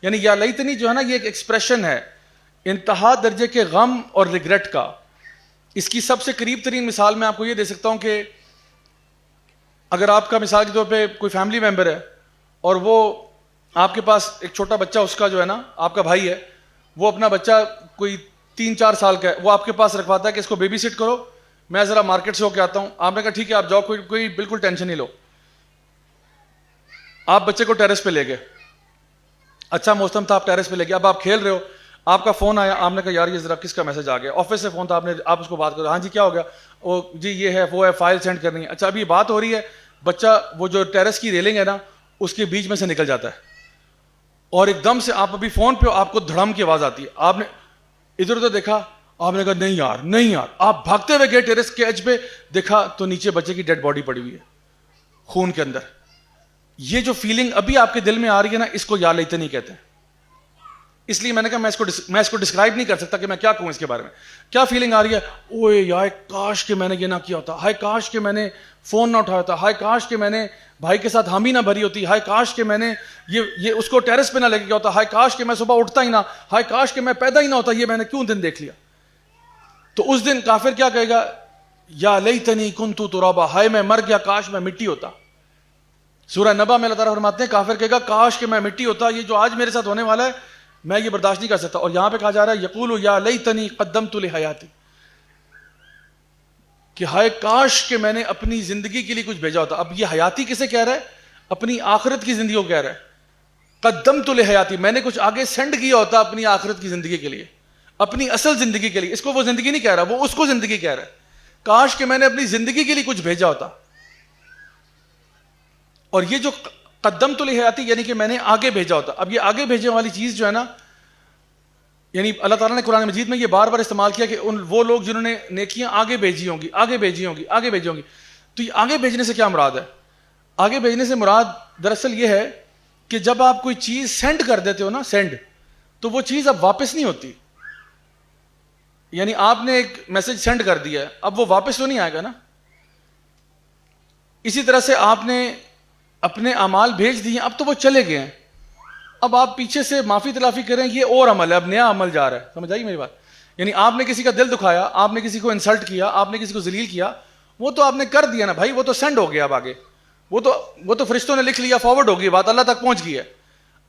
یعنی یا لیتنی جو ہے نا یہ ایک ایکسپریشن ہے انتہا درجے کے غم اور ریگریٹ کا. اس کی سب سے قریب ترین مثال میں آپ کو یہ دے سکتا ہوں کہ اگر آپ کا مثال کے طور پہ کوئی فیملی ممبر ہے اور وہ آپ کے پاس ایک چھوٹا بچہ اس کا جو ہے نا آپ کا بھائی ہے, وہ اپنا بچہ کوئی 3-4 سال کا ہے, وہ آپ کے پاس رکھواتا ہے کہ اس کو بیبی سٹ کرو, میں ذرا مارکیٹ سے ہو کے آتا ہوں. آپ نے کہا ٹھیک ہے آپ جاؤ, کوئی بالکل ٹینشن نہیں لو. آپ بچے کو ٹیرس پہ لے گئے, اچھا موسم تھا, آپ ٹیرس پہ لے گئے, اب آپ کھیل رہے ہو, آپ کا فون آیا, آپ نے کہا یار یہ ذرا کس کا میسج آ گیا, آفس سے فون تھا, آپ اس کو بات کرو, ہاں جی کیا ہو گیا, وہ جی یہ ہے وہ ہے فائل سینڈ کرنی ہے. اچھا ابھی بات ہو رہی ہے, بچہ وہ جو ٹیرس کی ریلنگ ہے نا اس کے بیچ میں سے نکل جاتا ہے, اور ایک دم سے آپ ابھی فون پہ ہو, آپ کو دھڑم کی آواز آتی ہے, آپ نے ادھر ادھر دیکھا, آپ نے کہا نہیں یار, آپ بھاگتے ہوئے گئے ٹیرس کے ایج پہ, دیکھا تو نیچے بچے کی ڈیڈ باڈی پڑی ہوئی ہے خون کے اندر. یہ جو فیلنگ ابھی آپ کے دل میں آ رہی ہے نا, اس کو یا لیتنی کہتے ہیں. اس لیے میں نے کہا میں اس کو ڈسکرائب نہیں کر سکتا کہ میں کیا کہوں اس کے بارے میں. کیا فیلنگ آ رہی ہے, اوے یار کاش کہ میں نے یہ نہ کیا ہوتا, ہائے کاش کہ میں نے فون نہ اٹھایا ہوتا, ہائے کاش کہ میں نے بھائی کے ساتھ حامی نہ بھری ہوتی, ہائے کاش کہ میں نے یہ اس کو ٹیرس پہ نہ لے کے گیا ہوتا, ہائے کاش کہ میں صبح اٹھتا ہی نہ, ہائے کاش کہ میں پیدا ہی نہ ہوتا, یہ میں نے کیوں دن دیکھ لیا. تو اس دن کافر کیا کہے گا, یا لیتنی کنت ترابا, ہائے میں مر گیا, کاش میں مٹی ہوتا. سورہ نبا میں اللہ تعالیٰ فرماتے ہیں کافر کہے گا کاش کہ میں مٹی ہوتا, یہ جو آج میرے ساتھ ہونے والا ہے میں یہ برداشت نہیں کر سکتا. اور یہاں پہ کہا جا رہا ہے یقول یا لیتنی قدمت لحیاتی, کہ ہائے کاش کہ میں نے اپنی زندگی کے لیے کچھ بھیجا ہوتا. اب یہ حیاتی کسے کہہ رہا ہے, اپنی آخرت کی زندگی کو کہہ رہا ہے. قدمت لحیاتی, میں نے کچھ آگے سینڈ کیا ہوتا اپنی آخرت کی زندگی کے لیے, اپنی اصل زندگی کے لیے. اس کو وہ زندگی نہیں کہہ رہا, وہ اس کو زندگی کہہ رہا ہے. کاش کہ میں نے اپنی زندگی کے لیے کچھ بھیجا ہوتا. اور یہ جو قدمت لحیاتی یعنی کہ میں نے آگے بھیجا ہوتا. اب یہ آگے بھیجنے والی چیز جو ہے نا, یعنی اللہ تعالیٰ نے قرآن مجید میں یہ بار بار استعمال کیا کہ وہ لوگ جنہوں نے نیکیاں آگے بھیجی ہوں گی. تو یہ آگے بھیجنے سے کیا مراد ہے؟ آگے بھیجنے سے مراد دراصل یہ ہے کہ جب آپ کوئی چیز سینڈ کر دیتے ہو نا, سینڈ, تو وہ چیز اب واپس نہیں ہوتی. یعنی آپ نے ایک میسج سینڈ کر دیا ہے, اب وہ واپس تو نہیں آئے گا نا. اسی طرح سے آپ نے اپنے اعمال بھیج دیے, اب تو وہ چلے گئے ہیں, اب آپ پیچھے سے معافی تلافی کریں, یہ اور عمل ہے, اب نیا عمل جا رہا ہے. سمجھ آئی میری بات؟ یعنی آپ نے کسی کا دل دکھایا, آپ نے کسی کو انسلٹ کیا, آپ نے کسی کو ذلیل کیا, وہ تو آپ نے کر دیا نا بھائی, وہ تو سینڈ ہو گیا. اب آگے وہ تو فرشتوں نے لکھ لیا, فارورڈ ہو گئی بات, اللہ تک پہنچ گئی ہے.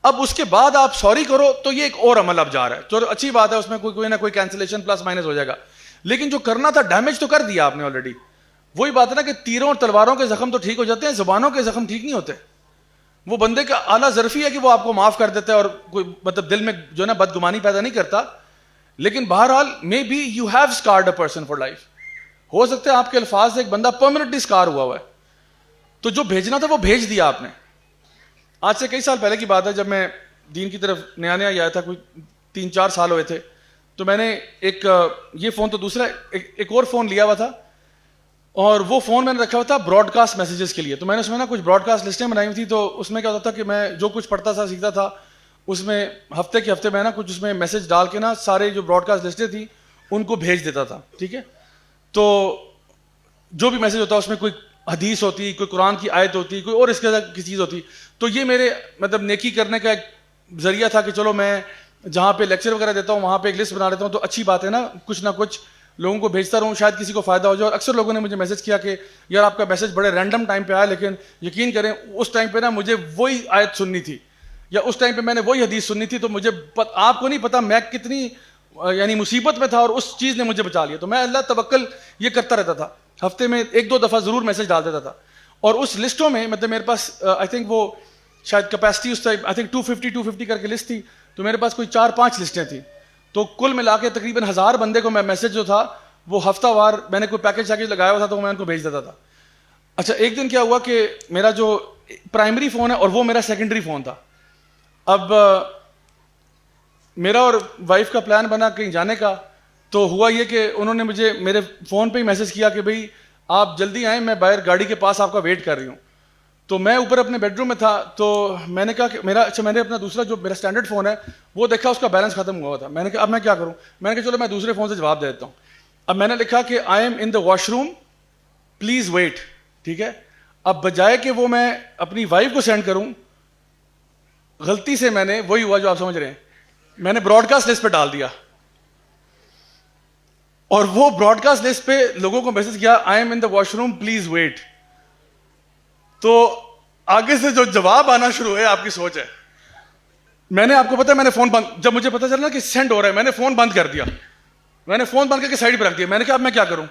اب اس کے بعد آپ سوری کرو تو یہ ایک اور عمل اب جا رہا ہے. چلو اچھی بات ہے, اس میں کوئی نہ کوئی کینسلیشن پلس مائنس ہو جائے گا, لیکن جو کرنا تھا ڈیمیج تو کر دیا آپ نے آلریڈی. وہی بات ہے نا کہ تیروں اور تلواروں کے زخم تو ٹھیک ہو جاتے ہیں, زبانوں کے زخم ٹھیک نہیں ہوتے. وہ بندے کا اعلیٰ ظرفی ہے کہ وہ آپ کو معاف کر دیتا ہے اور کوئی مطلب دل میں جو ہے نا بدگمانی پیدا نہیں کرتا, لیکن بہرحال maybe you have scarred a person for life. ہو سکتا ہے آپ کے الفاظ سے ایک بندہ پرماننٹلی اسکار ہوا ہے. تو جو بھیجنا تھا وہ بھیج دیا آپ نے. آج سے کئی سال پہلے کی بات ہے, جب میں دین کی طرف نیا آیا تھا, کوئی 3-4 سال ہوئے تھے, تو میں نے ایک یہ فون تو دوسرا ایک اور فون لیا ہوا تھا, اور وہ فون میں نے رکھا ہوا تھا براڈ کاسٹ میسیجز کے لیے. تو میں نے اس میں نا کچھ براڈ کاسٹ لسٹیں بنائی ہوئی تھی, تو اس میں کیا ہوتا تھا کہ میں جو کچھ پڑھتا تھا سیکھتا تھا, اس میں ہفتے کے ہفتے میں نا کچھ اس میں میسج ڈال کے نا سارے جو براڈ کاسٹ لسٹیں تھیں ان کو بھیج دیتا تھا. ٹھیک ہے, تو جو بھی میسج ہوتا اس میں کوئی حدیث ہوتی, کوئی قرآن کی آیت ہوتی, کوئی اور اس کے کی چیز ہوتی. تو یہ میرے مطلب نیکی کرنے کا ایک ذریعہ تھا کہ چلو میں جہاں پہ لیکچر وغیرہ دیتا ہوں وہاں پہ ایک لسٹ بنا لیتا ہوں, تو اچھی بات ہے نا, کچھ نہ کچھ لوگوں کو بھیجتا رہوں, شاید کسی کو فائدہ ہو جائے. اور اکثر لوگوں نے مجھے میسج کیا کہ یار آپ کا میسج بڑے رینڈم ٹائم پہ آیا, لیکن یقین کریں اس ٹائم پہ نا مجھے وہی آیت سننی تھی, یا اس ٹائم پہ میں نے وہی حدیث سننی تھی, تو مجھے آپ کو نہیں پتا میں کتنی یعنی مصیبت میں تھا, اور اس چیز نے مجھے بچا لیا. تو میں اللہ توکل یہ کرتا رہتا تھا, ہفتے میں 1-2 دفعہ ضرور میسج ڈال دیتا تھا. اور اس لسٹوں میں مطلب میرے پاس آئی تھنک وہ شاید کیپیسٹی اس ٹائم آئی تھنک 250 کر کے لسٹ تھی, تو میرے پاس کوئی 4-5 لسٹیں تھیں. تو کل ملا کے تقریباً 1000 بندے کو میں میسج جو تھا وہ ہفتہ وار میں نے کوئی پیکج لگایا ہوا تھا, تو میں ان کو بھیج دیتا تھا. اچھا ایک دن کیا ہوا کہ میرا جو پرائمری فون ہے اور وہ میرا سیکنڈری فون تھا. اب میرا اور وائف کا پلان بنا کہیں جانے کا, تو ہوا یہ کہ انہوں نے مجھے میرے فون پہ ہی میسج کیا کہ بھئی آپ جلدی آئیں, میں باہر گاڑی کے پاس آپ کا ویٹ کر رہی ہوں. تو میں اوپر اپنے بیڈ روم میں تھا, تو میں نے کہا کہ میں نے اپنا دوسرا جو میرا اسٹینڈرڈ فون ہے وہ دیکھا, اس کا بیلنس ختم ہوا تھا. میں نے کہا اب میں کیا کروں, میں نے کہا چلو میں دوسرے فون سے جواب دے دیتا ہوں. اب میں نے لکھا کہ I am in the washroom please wait. ٹھیک ہے, اب بجائے کہ وہ میں اپنی وائف کو سینڈ کروں, غلطی سے میں نے وہی ہوا جو آپ سمجھ رہے ہیں, میں نے براڈ کاسٹ لسٹ پہ ڈال دیا, اور وہ براڈ کاسٹ لسٹ پہ لوگوں کو میسج کیا I am in the washroom please wait. تو آگے سے جو جواب آنا شروع ہے آپ کی سوچ ہے. میں نے آپ کو پتا ہے میں نے فون بند, جب مجھے پتا چلا کہ سینڈ ہو رہا ہے میں نے فون بند کر دیا, میں نے فون بند کر کے سائڈ پہ رکھ دیا. میں نے کہا اب میں کیا کروں,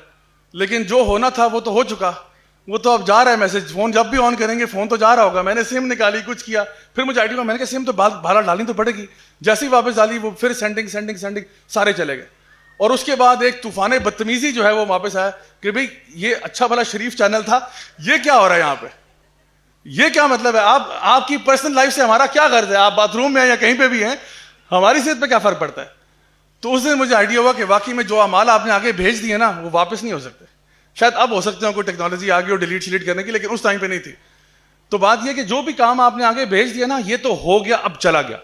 لیکن جو ہونا تھا وہ تو ہو چکا, وہ تو اب جا رہا ہے میسج, فون جب بھی آن کریں گے فون تو جا رہا ہوگا. میں نے سم نکالی, کچھ کیا, پھر مجھے آئی ڈی میں نے کہا سم تو باہر ڈالنی تو پڑے گی. جیسے ہی واپس ڈالی وہ پھر سینڈنگ سارے چلے گئے. اور اس کے بعد ایک طوفان بدتمیزی جو ہے وہ واپس آیا کہ بھئی یہ اچھا بھلا شریف چینل تھا, یہ کیا ہو رہا ہے یہاں پہ, یہ کیا مطلب ہے, آپ کی پرسنل لائف سے ہمارا کیا غرض ہے, آپ باتھ روم میں ہیں یا کہیں پہ بھی ہیں, ہماری صحت پہ کیا فرق پڑتا ہے. تو اس دن مجھے آئیڈیا ہوا کہ واقعی میں جو اعمال آپ نے آگے بھیج دیے نا وہ واپس نہیں ہو سکتے. شاید اب ہو سکتے ہیں کوئی ٹیکنالوجی آ گئی اور ڈیلیٹ شلیٹ کرنے کی, لیکن اس ٹائم پہ نہیں تھی. تو بات یہ کہ جو بھی کام آپ نے آگے بھیج دیا نا یہ تو ہو گیا, اب چلا گیا.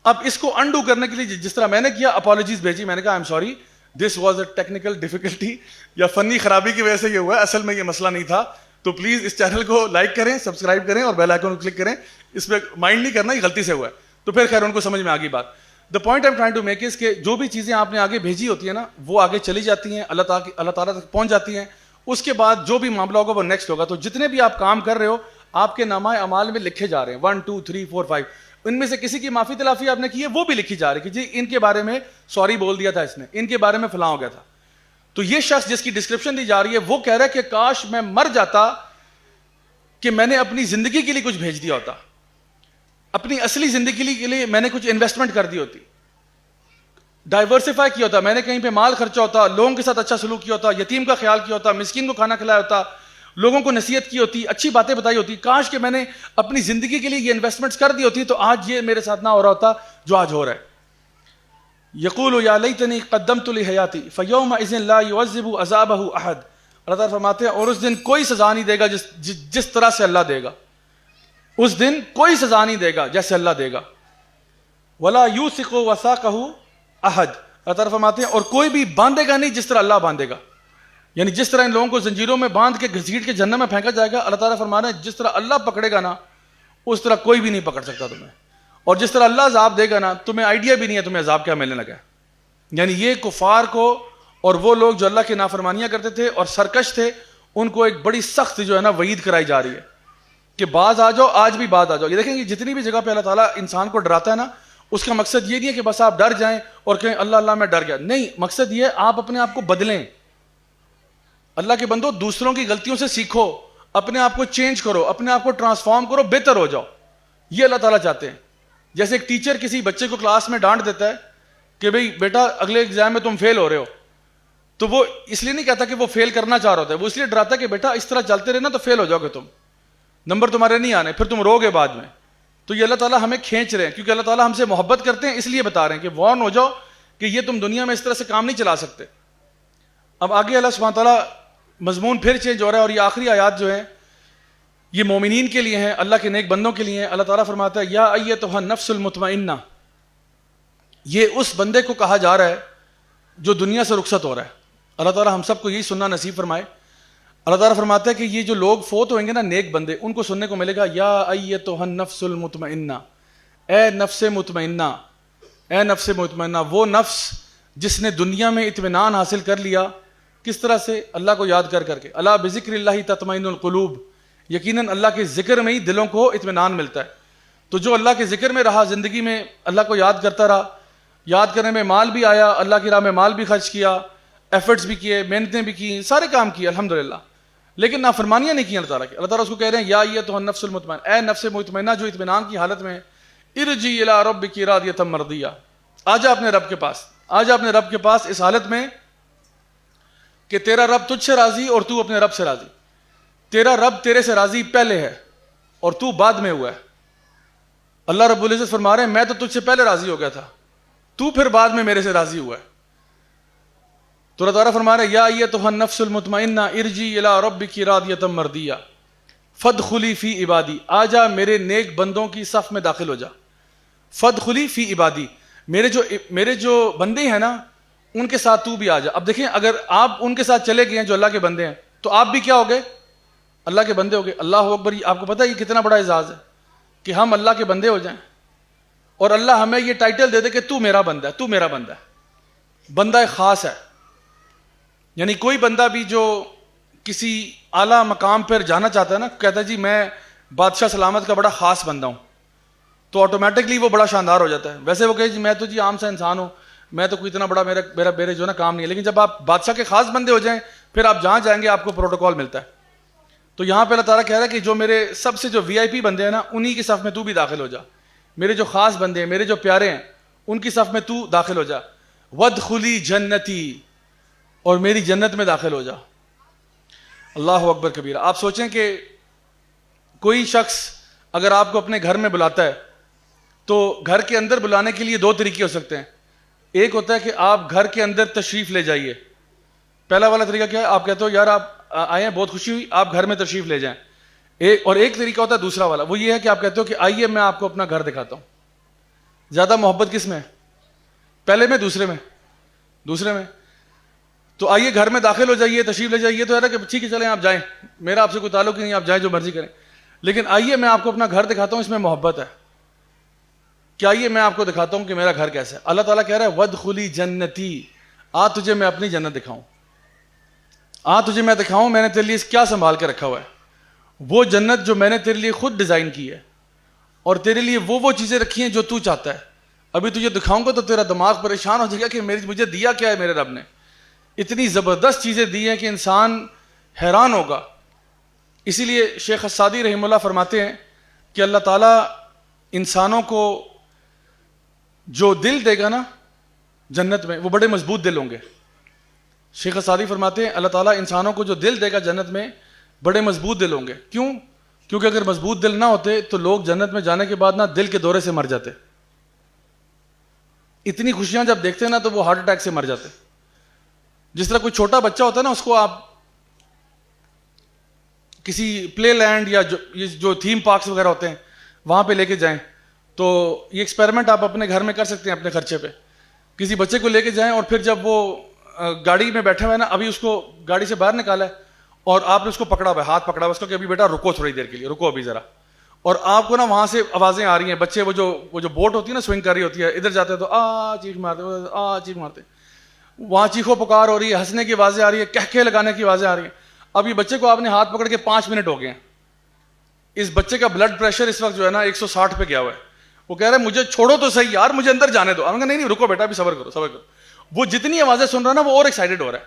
اب اس کو انڈو کرنے کے لیے جس طرح میں نے کیا, اپالوجیز بھیجی, میں نے کہا I am sorry this was a technical difficulty, یا فنی خرابی کی وجہ سے یہ ہوا ہے, اصل میں یہ مسئلہ نہیں تھا. تو پلیز اس چینل کو لائک کریں, سبسکرائب کریں اور بیل آئیکن کو کلک کریں. اس پہ مائنڈ نہیں کرنا, یہ غلطی سے ہوا ہے. تو پھر خیر ان کو سمجھ میں آ گئی بات. The point I am trying to make is کہ جو بھی چیزیں آپ نے آگے بھیجی ہوتی ہیں نا وہ آگے چلی جاتی ہیں, اللہ تعالیٰ تک پہنچ جاتی ہیں. اس کے بعد جو بھی معاملہ ہوگا وہ نیکسٹ ہوگا. تو جتنے بھی آپ کام کر رہے ہو آپ کے نامہ اعمال میں لکھے جا رہے ہیں 1 2 3 4 5. ان میں سے کسی کی معافی تلافی آپ نے کی ہے وہ بھی لکھی جا رہی ہے کہ جی ان کے بارے میں سوری بول دیا تھا, اس نے ان کے بارے میں فلاں ہو گیا تھا. تو یہ شخص جس کی ڈسکرپشن دی جا رہی ہے وہ کہہ رہا ہے کہ کاش میں مر جاتا کہ میں نے اپنی زندگی کے لیے کچھ بھیج دیا ہوتا, اپنی اصلی زندگی کے لیے میں نے کچھ انویسٹمنٹ کر دی ہوتی, ڈائیورسفائی کیا ہوتا, میں نے کہیں پہ مال خرچا ہوتا, لوگوں کے ساتھ اچھا سلوک کیا ہوتا, یتیم کا خیال کیا ہوتا, مسکین کو کھانا کھلایا ہوتا, لوگوں کو نصیحت کی ہوتی, اچھی باتیں بتائی ہوتی. کاش کہ میں نے اپنی زندگی کے لیے یہ انویسٹمنٹس کر دی ہوتی تو آج یہ میرے ساتھ نہ ہو رہا ہوتا جو آج ہو رہا ہے. یقول یا لیتنی قدمت لحیاتی فیومئذ لا یعذب عذابہ احد. اللہ تعالیٰ فرماتے ہیں اور اس دن کوئی سزا نہیں دے گا جس طرح سے اللہ دے گا, اس دن کوئی سزا نہیں دے گا جیسے اللہ دے گا. ولا یوثق وثاقہ احد. اللہ تعالیٰ فرماتے ہیں اور کوئی بھی باندھے گا نہیں جس طرح اللہ باندھے گا. یعنی جس طرح ان لوگوں کو زنجیروں میں باندھ کے گھسیٹ کے جہنم میں پھینکا جائے گا, اللہ تعالیٰ فرما رہے ہیں جس طرح اللہ پکڑے گا نا اس طرح کوئی بھی نہیں پکڑ سکتا تمہیں, اور جس طرح اللہ عذاب دے گا نا تمہیں آئیڈیا بھی نہیں ہے تمہیں عذاب کیا ملنے لگا ہے. یعنی یہ کفار کو اور وہ لوگ جو اللہ کی نافرمانیاں کرتے تھے اور سرکش تھے ان کو ایک بڑی سخت جو ہے نا وعید کرائی جا رہی ہے کہ باز آ جاؤ, آج بھی باز آ جاؤ. یہ دیکھیں کہ جتنی بھی جگہ پہ اللہ تعالیٰ انسان کو ڈراتا ہے نا اس کا مقصد یہ نہیں ہے کہ بس آپ ڈر جائیں اور کہیں اللہ اللہ میں ڈر گیا, نہیں, مقصد یہ آپ اپنے آپ کو بدلیں. اللہ کے بندو دوسروں کی غلطیوں سے سیکھو, اپنے آپ کو چینج کرو, اپنے آپ کو ٹرانسفارم کرو, بہتر ہو جاؤ. یہ اللہ تعالیٰ چاہتے ہیں. جیسے ایک ٹیچر کسی بچے کو کلاس میں ڈانٹ دیتا ہے کہ بھئی بیٹا اگلے ایگزام میں تم فیل ہو رہے ہو, تو وہ اس لیے نہیں کہتا کہ وہ فیل کرنا چاہ رہا ہوتا ہے, وہ اس لیے ڈراتا ہے کہ بیٹا اس طرح چلتے رہنا تو فیل ہو جاؤ گے تم, نمبر تمہارے نہیں آنے, پھر تم رو گے بعد میں. تو یہ اللہ تعالیٰ ہمیں کھینچ رہے ہیں کیونکہ اللہ تعالیٰ ہم سے محبت کرتے ہیں, اس لیے بتا رہے ہیں کہ وارن ہو جاؤ کہ یہ تم دنیا میں اس طرح سے کام نہیں چلا سکتے. اب آگے اللہ سبحانہ تعالیٰ مضمون پھر چینج ہو رہا ہے اور یہ آخری آیات جو ہیں یہ مومنین کے لیے ہیں, اللہ کے نیک بندوں کے لیے ہیں. اللہ تعالیٰ فرماتا ہے یا ایتھا النفس المطمئنہ, یہ اس بندے کو کہا جا رہا ہے جو دنیا سے رخصت ہو رہا ہے. اللہ تعالیٰ ہم سب کو یہی سننا نصیب فرمائے. اللہ تعالیٰ فرماتا ہے کہ یہ جو لوگ فوت ہوئیں گے نا نیک بندے, ان کو سننے کو ملے گا یا ایتھا النفس المطمئنہ, اے نفس مطمئنہ, اے نفس مطمئنہ, وہ نفس جس نے دنیا میں اطمینان حاصل کر لیا. کس طرح سے؟ اللہ کو یاد کر کر کے. الا بذکر اللہ تطمئن القلوب, یقیناً اللہ کے ذکر میں ہی دلوں کو اطمینان ملتا ہے. تو جو اللہ کے ذکر میں رہا, زندگی میں اللہ کو یاد کرتا رہا, یاد کرنے میں مال بھی آیا, اللہ کی راہ میں مال بھی خرچ کیا, ایفرٹس بھی کیے, محنتیں بھی کی, سارے کام کیے الحمدللہ, لیکن نافرمانیاں نہیں کی اللہ تعالیٰ کی. اللہ تعالیٰ اس کو کہہ رہے ہیں یا ایتھا النفس المطمئنہ, اے نفس مطمئنہ جو اطمینان کی حالت میں, ارجعی الی ربک راضیۃ مرضیہ, آجا اپنے رب کے پاس, آجا اپنے رب کے پاس اس حالت میں کہ تیرا رب تجھ سے راضی اور تو اپنے رب سے راضی. تیرا رب تیرے سے راضی پہلے ہے اور تو بعد میں ہوا ہے. اللہ رب العزت فرما رہے ہیں میں تو تجھ سے پہلے راضی ہو گیا تھا, تو پھر بعد میں میرے سے راضی ہوا ہے. تو اللہ تعالیٰ فرما رہے ہیں یا ایتھا النفس المطمئنہ ارجعی الی ربک راضیۃ مرضیہ فادخلی فی عبادی, آجا میرے نیک بندوں کی صف میں داخل ہو جا. فادخلی فی عبادی, میرے جو بندے ہیں نا ان کے ساتھ تو بھی آ جا. اب دیکھیں اگر آپ ان کے ساتھ چلے گئے ہیں جو اللہ کے بندے ہیں تو آپ بھی کیا ہو گئے؟ اللہ کے بندے ہو گئے. اللہ اکبر. آپ کو پتہ ہے یہ کتنا بڑا اعزاز ہے کہ ہم اللہ کے بندے ہو جائیں. اور اللہ ہمیں یہ ٹائٹل دے دے کہ تو میرا بندہ ہے، تو میرا بندہ ہے، بندہ خاص ہے. یعنی کوئی بندہ بھی جو کسی اعلیٰ مقام پر جانا چاہتا ہے نا، کہتا ہے جی میں بادشاہ سلامت کا بڑا خاص بندہ ہوں، تو آٹومیٹکلی وہ بڑا شاندار ہو جاتا ہے. ویسے وہ کہے جی میں تو جی عام سا انسان ہوں، میں تو کوئی اتنا بڑا میرے جو ہے نا کام نہیں ہے. لیکن جب آپ بادشاہ کے خاص بندے ہو جائیں پھر آپ جہاں جائیں گے آپ کو پروٹوکول ملتا ہے. تو یہاں پہ اللہ تعالیٰ کہہ رہا ہے کہ جو میرے سب سے جو وی آئی پی بندے ہیں نا، انہی کی صف میں تو بھی داخل ہو جا. میرے جو خاص بندے ہیں، میرے جو پیارے ہیں، ان کی صف میں تو داخل ہو جا. وادخلی جنتی، اور میری جنت میں داخل ہو جا. اللہ اکبر کبیرہ. آپ سوچیں کہ کوئی شخص اگر آپ کو اپنے گھر میں بلاتا ہے تو گھر کے اندر بلانے کے لیے دو طریقے ہو سکتے ہیں. ایک ہوتا ہے کہ آپ گھر کے اندر تشریف لے جائیے. پہلا والا طریقہ کیا ہے؟ آپ کہتے ہو یار آپ آئے ہیں، بہت خوشی ہوئی، آپ گھر میں تشریف لے جائیں. ایک طریقہ ہوتا ہے دوسرا والا، وہ یہ ہے کہ آپ کہتے ہو کہ آئیے میں آپ کو اپنا گھر دکھاتا ہوں. زیادہ محبت کس میں ہے؟ پہلے میں دوسرے میں؟ دوسرے میں. تو آئیے گھر میں داخل ہو جائیے، تشریف لے جائیے، تو ہے نا کہ ٹھیک ہے چلیں آپ جائیں، میرا آپ سے کوئی تعلق ہی نہیں، آپ جائیں جو مرضی کریں. لیکن آئیے میں آپ کو اپنا گھر دکھاتا ہوں، اس میں محبت ہے کہ آئیے میں آپ کو دکھاتا ہوں کہ میرا گھر کیسا ہے. اللہ تعالیٰ کہہ رہا ہے وادخلی جنتی، آ تجھے میں اپنی جنت دکھاؤں، آ تجھے میں دکھاؤں میں نے تیرے لیے کیا سنبھال کے رکھا ہوا ہے. وہ جنت جو میں نے تیرے لیے خود ڈیزائن کی ہے، اور تیرے لیے وہ چیزیں رکھی ہیں جو تو چاہتا ہے. ابھی تجھے دکھاؤں گا تو تیرا دماغ پریشان ہو جائے گا کہ مجھے دیا کیا ہے میرے رب نے. اتنی زبردست چیزیں دی ہیں کہ انسان حیران ہوگا. اسی لیے شیخ السعدی رحمہ اللہ فرماتے ہیں کہ اللہ تعالیٰ انسانوں کو جو دل دے گا نا جنت میں، وہ بڑے مضبوط دل ہوں گے. شیخ السعدی فرماتے ہیں اللہ تعالیٰ انسانوں کو جو دل دے گا جنت میں، بڑے مضبوط دل ہوں گے. کیوں؟ کیونکہ اگر مضبوط دل نہ ہوتے تو لوگ جنت میں جانے کے بعد نا دل کے دورے سے مر جاتے. اتنی خوشیاں جب دیکھتے ہیں نا تو وہ ہارٹ اٹیک سے مر جاتے. جس طرح کوئی چھوٹا بچہ ہوتا ہے نا، اس کو آپ کسی پلے لینڈ یا جو تھیم پارکس وغیرہ ہوتے ہیں وہاں پہ لے کے جائیں، تو یہ ایکسپیریمنٹ آپ اپنے گھر میں کر سکتے ہیں اپنے خرچے پہ. کسی بچے کو لے کے جائیں اور پھر جب وہ گاڑی میں بیٹھے ہوئے نا، ابھی اس کو گاڑی سے باہر نکالا ہے اور آپ نے اس کو پکڑا ہوا ہے، ہاتھ پکڑا ہوا ہے اس کو کہ ابھی بیٹا رکو تھوڑی دیر کے لیے، رکو ابھی ذرا. اور آپ کو نا وہاں سے آوازیں آ رہی ہیں، بچے وہ جو بوٹ ہوتی ہے نا سوئنگ کر رہی ہوتی ہے، ادھر جاتے ہیں تو چیخ مارتے، چیخ مارتے، وہاں چیخو پکار ہو رہی ہے، ہنسنے کی آوازیں آ رہی ہے، کہکے لگانے کی آوازیں آ رہی ہیں. اب یہ بچے کو آپ نے ہاتھ پکڑ کے 5 منٹ ہو گئے ہیں. اس بچے کا بلڈ پریشر اس وقت جو ہے نا 160 پہ گیا ہوا ہے. وہ کہہ رہا ہے مجھے چھوڑو تو صحیح یار، مجھے اندر جانے دو. ہم نے کہا نہیں رکو بیٹا ابھی صبر کرو صبر کرو. وہ جتنی آوازیں سن رہا ہے نا وہ اور ایکسائٹڈ ہو رہا ہے،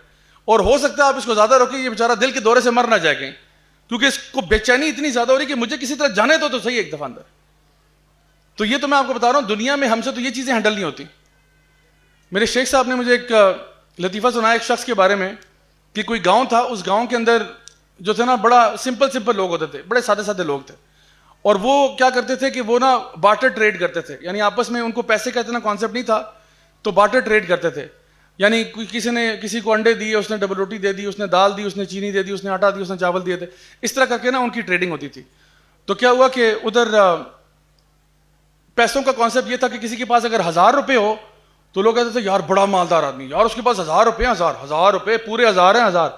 اور ہو سکتا ہے آپ اس کو زیادہ روکیں، یہ بیچارہ دل کے دورے سے مر نہ جائے کہیں، کیونکہ اس کو بے چینی اتنی زیادہ ہو رہی ہے کہ مجھے کسی طرح جانے دو تو صحیح ایک دفعہ اندر. تو یہ تو میں آپ کو بتا رہا ہوں دنیا میں ہم سے تو یہ چیزیں ہینڈل نہیں ہوتی. میرے شیخ صاحب نے مجھے ایک لطیفہ سنایا ایک شخص کے بارے میں کہ کوئی گاؤں تھا، اس گاؤں کے اندر جو تھے نا بڑا سمپل لوگ ہوتے تھے، بڑے سادے لوگ تھے. اور وہ کیا کرتے تھے کہ وہ نا بارٹر ٹریڈ کرتے تھے، یعنی آپس میں ان کو پیسے کا اتنا کانسیپٹ نہیں تھا، تو بارٹر ٹریڈ کرتے تھے. یعنی کسی نے کسی کو انڈے دیے، اس نے ڈبل روٹی دے دی، اس نے دال دی، اس نے چینی دے دی، اس نے آٹا دی، اس نے چاول دیے تھے. اس طرح کر کے نا ان کی ٹریڈنگ ہوتی تھی. تو کیا ہوا کہ ادھر پیسوں کا کانسیپٹ یہ تھا کہ کسی کے پاس اگر 1000 روپے ہو تو لوگ کہتے تھے یار بڑا مالدار آدمی، یار اس کے پاس 1000 روپے، 1000 روپے پورے 1000 ہیں، 1000.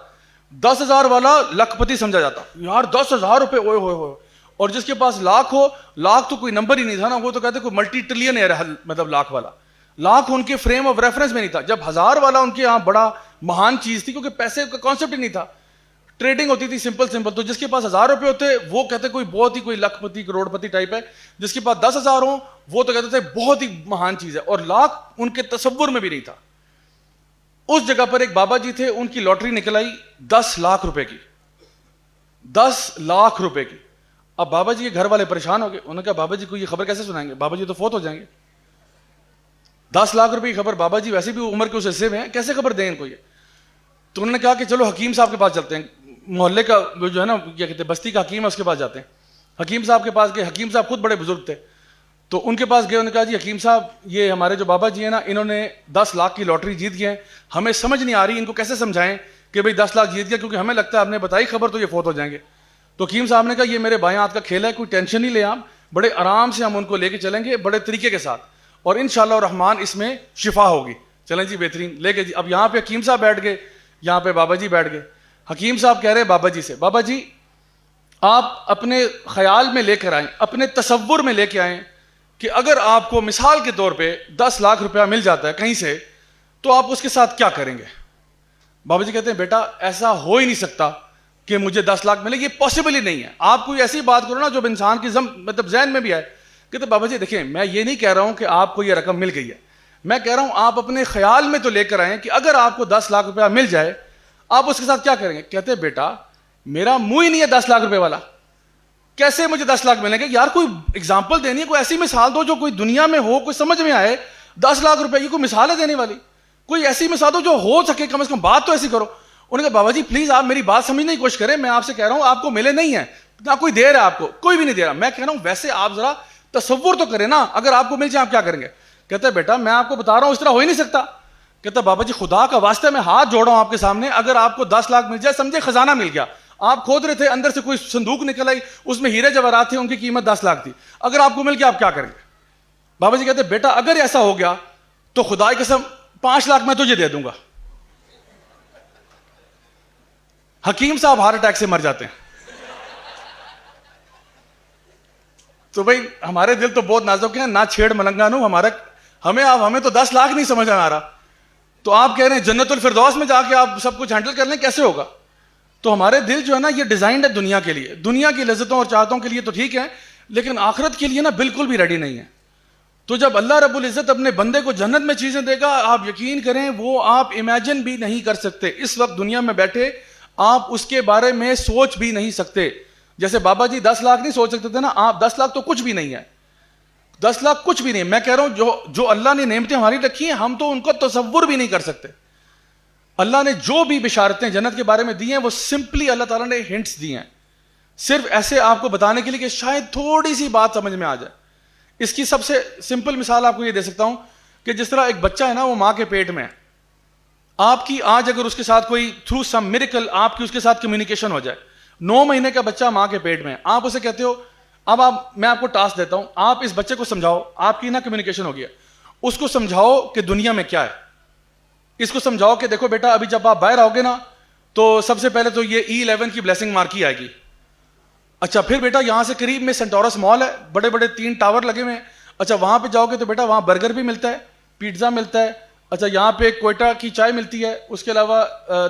10,000 والا لکھ پتی سمجھا جاتا، یار 10,000 روپے اوئے ہوئے ہوئے. اور جس کے پاس لاکھ ہو، لاکھ تو کوئی نمبر ہی نہیں تھا نا، وہ تو کہتے کوئی ملٹی ٹریلین ہے، مطلب لاکھ والا. لاکھ ان کے فریم آف ریفرنس میں نہیں تھا. جب 1000 والا ان کے یہاں بڑا مہان چیز تھی، کیونکہ پیسے کا کانسیپٹ ہی نہیں تھا، ٹریڈنگ ہوتی تھی سمپل. تو جس کے پاس 1000 روپے ہوتے وہ کہتے کوئی بہت ہی کوئی لکھ پتی کروڑ پتی ٹائپ ہے. جس کے پاس 10,000 ہوں وہ تو کہتے تھے بہت ہی مہان چیز ہے. اور لاکھ ان کے تصور میں بھی نہیں تھا. اس جگہ پر ایک بابا جی تھے، ان کی لاٹری نکل آئی 10 لاکھ روپے کی. 10 لاکھ روپے کی. اب بابا جی کے گھر والے پریشان ہو گئے. انہوں نے کہا بابا جی کو یہ خبر کیسے سنائیں گے، بابا جی تو فوت ہو جائیں گے. 10 لاکھ روپے کی خبر، بابا جی ویسے بھی عمر کے اس حصے میں ہیں، کیسے خبر دیں ان کو یہ. تو انہوں نے کہا کہ چلو حکیم صاحب کے پاس چلتے ہیں، محلے کا جو ہے نا کیا کہتے ہیں بستی کا حکیم ہے، اس کے پاس جاتے ہیں. حکیم صاحب کے پاس گئے. حکیم صاحب خود بڑے بزرگ تھے، تو ان کے پاس گئے. انہوں نے کہا جی حکیم صاحب یہ ہمارے جو بابا جی ہیں نا انہوں نے 10 لاکھ کی لاٹری جیت گئے ہیں، ہمیں سمجھ نہیں آ رہی ان کو کیسے سمجھائیں کہ بھئی 10 لاکھ جیت گیا، کیونکہ ہمیں لگتا ہے آپ نے بتائی خبر تو یہ فوت ہو جائیں گے. تو حکیم صاحب نے کہا یہ میرے بھائی ہاتھ کا کھیل ہے، کوئی ٹینشن نہیں لے، آپ بڑے آرام سے ہم ان کو لے کے چلیں گے بڑے طریقے کے ساتھ، اور انشاءاللہ الرحمن اس میں شفا ہوگی. چلیں جی بہترین، لے کے جی. اب یہاں پہ حکیم صاحب بیٹھ گئے، یہاں پہ بابا جی بیٹھ گئے. حکیم صاحب کہہ رہے بابا جی سے، بابا جی آپ اپنے خیال میں لے کر آئیں، اپنے تصور میں لے کے آئیں کہ اگر آپ کو مثال کے طور پہ 10 لاکھ روپیہ مل جاتا ہے کہیں سے تو آپ اس کے ساتھ کیا کریں گے؟ بابا جی کہتے ہیں بیٹا ایسا ہو ہی نہیں سکتا کہ مجھے 10 لاکھ ملے, یہ پاسبل ہی نہیں ہے. آپ کوئی ایسی بات کرو نا جو انسان کی مطلب ذہن میں بھی آئے. کہتے بابا جی دیکھیں میں یہ نہیں کہہ رہا ہوں کہ آپ کو یہ رقم مل گئی ہے, میں کہہ رہا ہوں آپ اپنے خیال میں تو لے کر آئیں کہ اگر آپ کو 10 لاکھ روپیہ مل جائے آپ اس کے ساتھ کیا کریں گے؟ کہتے بیٹا میرا منہ ہی نہیں ہے 10 لاکھ روپے والا, کیسے مجھے 10 لاکھ ملیں گے؟ یار کوئی اگزامپل دینی ہے, کوئی ایسی مثال دو جو کوئی دنیا میں ہو, کوئی سمجھ میں آئے. 10 لاکھ روپے یہ کوئی مثال ہے دینے والی؟ کوئی ایسی مثال دو جو ہو سکے, کم از کم بات تو ایسی کرو. انہوں نے کہا بابا جی پلیز آپ میری بات سمجھنے کی کوشش کریں, میں آپ سے کہہ رہا ہوں آپ کو ملے نہیں ہیں, نہ کوئی دے رہا ہے آپ کو, کوئی بھی نہیں دے رہا. میں کہہ رہا ہوں ویسے آپ ذرا تصور تو کریں نا, اگر آپ کو مل جائے آپ کیا کریں گے؟ کہتا ہے بیٹا میں آپ کو بتا رہا ہوں اس طرح ہو ہی نہیں سکتا. کہتا ہے بابا جی خدا کا واسطہ میں ہاتھ جوڑ رہا ہوں آپ کے سامنے, اگر آپ کو 10 لاکھ مل جائے سمجھے خزانہ مل گیا, آپ کھود رہے تھے اندر سے کوئی صندوق نکل آئی, اس میں ہیرے جواہرات تھے, ان کی قیمت 10 لاکھ تھی, اگر آپ کو مل گیا آپ کیا کریں گے؟ بابا جی کہتے ہیں بیٹا اگر ایسا ہو گیا تو خدا کی قسم 5 لاکھ میں تجھے دے دوں گا. حکیم صاحب ہارٹ اٹیک سے مر جاتے ہیں. تو بھائی ہمارے دل تو بہت نازک ہیں, نہ چھیڑ ملنگا نو ہمارا, ہمیں تو 10 لاکھ نہیں سمجھ آ رہا, تو آپ کہہ رہے ہیں جنت الفردوس میں جا کے آپ سب کچھ ہینڈل کر لیں, کیسے ہوگا؟ تو ہمارے دل جو ہے نا یہ ڈیزائنڈ ہے دنیا کے لیے, دنیا کی لذتوں اور چاہتوں کے لیے تو ٹھیک ہے, لیکن آخرت کے لیے نا بالکل بھی ریڈی نہیں ہے. تو جب اللہ رب العزت اپنے بندے کو جنت میں چیزیں دے گا, آپ یقین کریں وہ آپ امیجن بھی نہیں کر سکتے. اس وقت دنیا میں بیٹھے آپ اس کے بارے میں سوچ بھی نہیں سکتے. جیسے بابا جی 10 لاکھ نہیں سوچ سکتے تھے نا, آپ 10 لاکھ تو کچھ بھی نہیں ہے, 10 لاکھ کچھ بھی نہیں. میں کہہ رہا ہوں جو اللہ نے نعمتیں ہماری رکھی ہیں ہم تو ان کا تصور بھی نہیں کر سکتے. اللہ نے جو بھی بشارتیں جنت کے بارے میں دی ہیں وہ سمپلی اللہ تعالیٰ نے ہنٹس دی ہیں, صرف ایسے آپ کو بتانے کے لیے کہ شاید تھوڑی سی بات سمجھ میں آ جائے. اس کی سب سے سمپل مثال آپ کو یہ دے سکتا ہوں کہ جس طرح ایک بچہ ہے نا وہ ماں کے پیٹ میں ہے, آپ کی آج اگر اس کے ساتھ کوئی تھرو سم میریکل آپ کی اس کے ساتھ کمیونیکیشن ہو جائے, 9 مہینے کا بچہ ماں کے پیٹ میں ہے, آپ اسے کہتے ہو اب میں آپ کو ٹاسک دیتا ہوں, آپ اس بچے کو سمجھاؤ, آپ کی نا کمیونیکیشن ہو گیا, اس کو سمجھاؤ کہ دنیا میں کیا ہے, اس کو سمجھاؤ کہ دیکھو بیٹا ابھی جب آپ باہر آؤ گے نا تو سب سے پہلے تو یہ E11 کی بلیسنگ مارکی آئے گی. اچھا پھر بیٹا یہاں سے قریب میں سینٹورس مال ہے, بڑے بڑے 3 ٹاور لگے ہوئے ہیں, اچھا وہاں پہ جاؤ گے تو بیٹا وہاں برگر بھی ملتا ہے, پیزا ملتا ہے, اچھا یہاں پہ کوئٹہ کی چائے ملتی ہے, اس کے علاوہ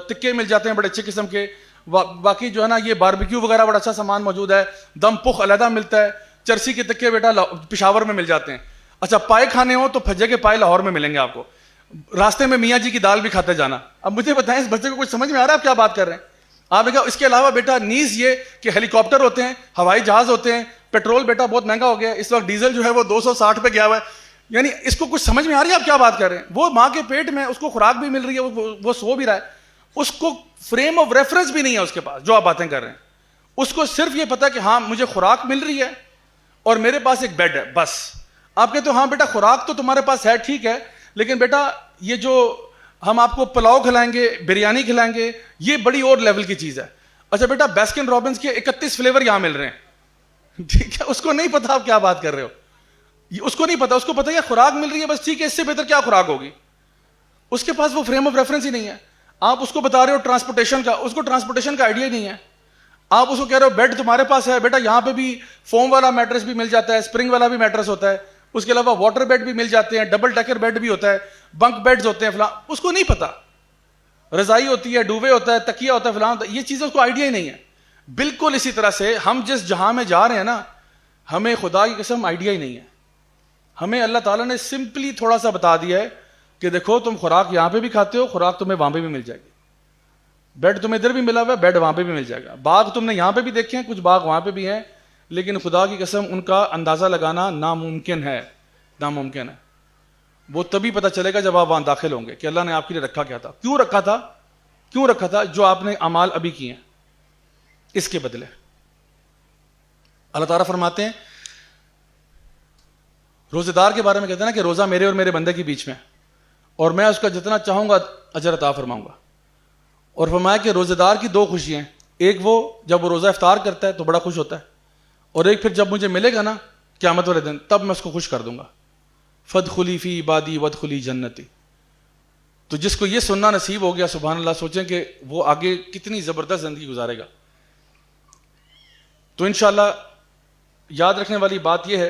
تکے مل جاتے ہیں بڑے اچھے قسم کے, باقی جو ہے نا یہ باربیکیو وغیرہ بڑا اچھا سامان موجود ہے, دم پخ علیحدہ ملتا ہے, چرسی کے تکے بیٹا پشاور میں مل جاتے ہیں. اچھا پائے کھانے ہو تو پھجے کے پائے لاہور میں ملیں گے آپ کو, راستے میں میاں جی کی دال بھی کھاتے جانا. اب مجھے بتائیں اس بچے کو کچھ سمجھ میں آ رہا ہے آپ کیا بات کر رہے ہیں؟ آپ نے کہا اس کے علاوہ بیٹا نیز یہ کہ ہیلی کاپٹر ہوتے ہیں, ہوائی جہاز ہوتے ہیں, پیٹرول بیٹا بہت مہنگا ہو گیا, اس وقت ڈیزل جو ہے وہ 260 پہ گیا ہوا ہے. یعنی اس کو کچھ سمجھ میں آ رہی ہے آپ کیا بات کر رہے ہیں؟ وہ ماں کے پیٹ میں, اس کو خوراک بھی مل رہی ہے, وہ سو بھی رہا ہے, اس کو فریم آف ریفرنس بھی نہیں ہے اس کے پاس جو آپ باتیں کر رہے ہیں. اس کو صرف یہ پتا کہ ہاں مجھے خوراک مل رہی ہے اور میرے پاس ایک بیڈ ہے بس. آپ کہتے ہو ہاں بیٹا خوراک تو تمہارے پاس ہے ٹھیک ہے, لیکن بیٹا یہ جو ہم آپ کو پلاؤ کھلائیں گے, بریانی کھلائیں گے, یہ بڑی اور لیول کی چیز ہے. اچھا بیٹا بیسکن رابنس کے 31 فلیور یہاں مل رہے ہیں, ٹھیک ہے, اس کو نہیں پتا آپ کیا بات کر رہے ہو, اس کو نہیں پتا, اس کو پتا ہے خوراک مل رہی ہے بس ٹھیک ہے, اس سے بہتر کیا خوراک ہوگی, اس کے پاس وہ فریم آف ریفرنس ہی نہیں ہے. آپ اس کو بتا رہے ہو ٹرانسپورٹیشن کا, اس کو ٹرانسپورٹیشن کا آئیڈیا ہی نہیں ہے. آپ اس کو کہہ رہے ہو بیڈ تمہارے پاس ہے, بیٹا یہاں پہ بھی فوم والا میٹرس بھی مل جاتا ہے, اسپرنگ والا بھی میٹرس ہوتا ہے, اس کے علاوہ واٹر بیڈ بھی مل جاتے ہیں, ڈبل ڈیکر بیڈ بھی ہوتا ہے, بنک بیڈز ہوتے ہیں, فلاں, اس کو نہیں پتا. رضائی ہوتی ہے, ڈوبے ہوتا ہے, تکیہ ہوتا ہے, فلاں, یہ چیزیں اس کو آئیڈیا ہی نہیں ہے. بالکل اسی طرح سے ہم جس جہاں میں جا رہے ہیں نا, ہمیں خدا کی قسم آئیڈیا ہی نہیں ہے. ہمیں اللہ تعالیٰ نے سمپلی تھوڑا سا بتا دیا ہے کہ دیکھو تم خوراک یہاں پہ بھی کھاتے ہو, خوراک تمہیں وہاں پہ بھی مل جائے گی, بیڈ تمہیں ادھر بھی ملا ہوا ہے, بیڈ وہاں پہ بھی مل جائے گا, باغ تم نے یہاں پہ بھی دیکھے ہیں, کچھ باغ وہاں پہ بھی ہیں, لیکن خدا کی قسم ان کا اندازہ لگانا ناممکن ہے, ناممکن ہے. وہ تبھی پتہ چلے گا جب آپ وہاں داخل ہوں گے کہ اللہ نے آپ کے لیے رکھا کیا تھا, کیوں رکھا تھا, کیوں رکھا تھا, جو آپ نے اعمال ابھی کیے ہیں اس کے بدلے. اللہ تعالیٰ فرماتے ہیں روزے دار کے بارے میں کہتے ہیں نا کہ روزہ میرے اور میرے بندے کے بیچ میں, اور میں اس کا جتنا چاہوں گا اجر عطا فرماؤں گا. اور فرمایا کہ روزے دار کی 2 خوشیاں ہیں, ایک وہ جب وہ روزہ افطار کرتا ہے تو بڑا خوش ہوتا ہے, اور ایک پھر جب مجھے ملے گا نا قیامت والے دن تب میں اس کو خوش کر دوں گا. فادخلی فی عبادی وادخلی جنتی. تو جس کو یہ سننا نصیب ہو گیا, سبحان اللہ, سوچیں کہ وہ آگے کتنی زبردست زندگی گزارے گا. تو انشاءاللہ یاد رکھنے والی بات یہ ہے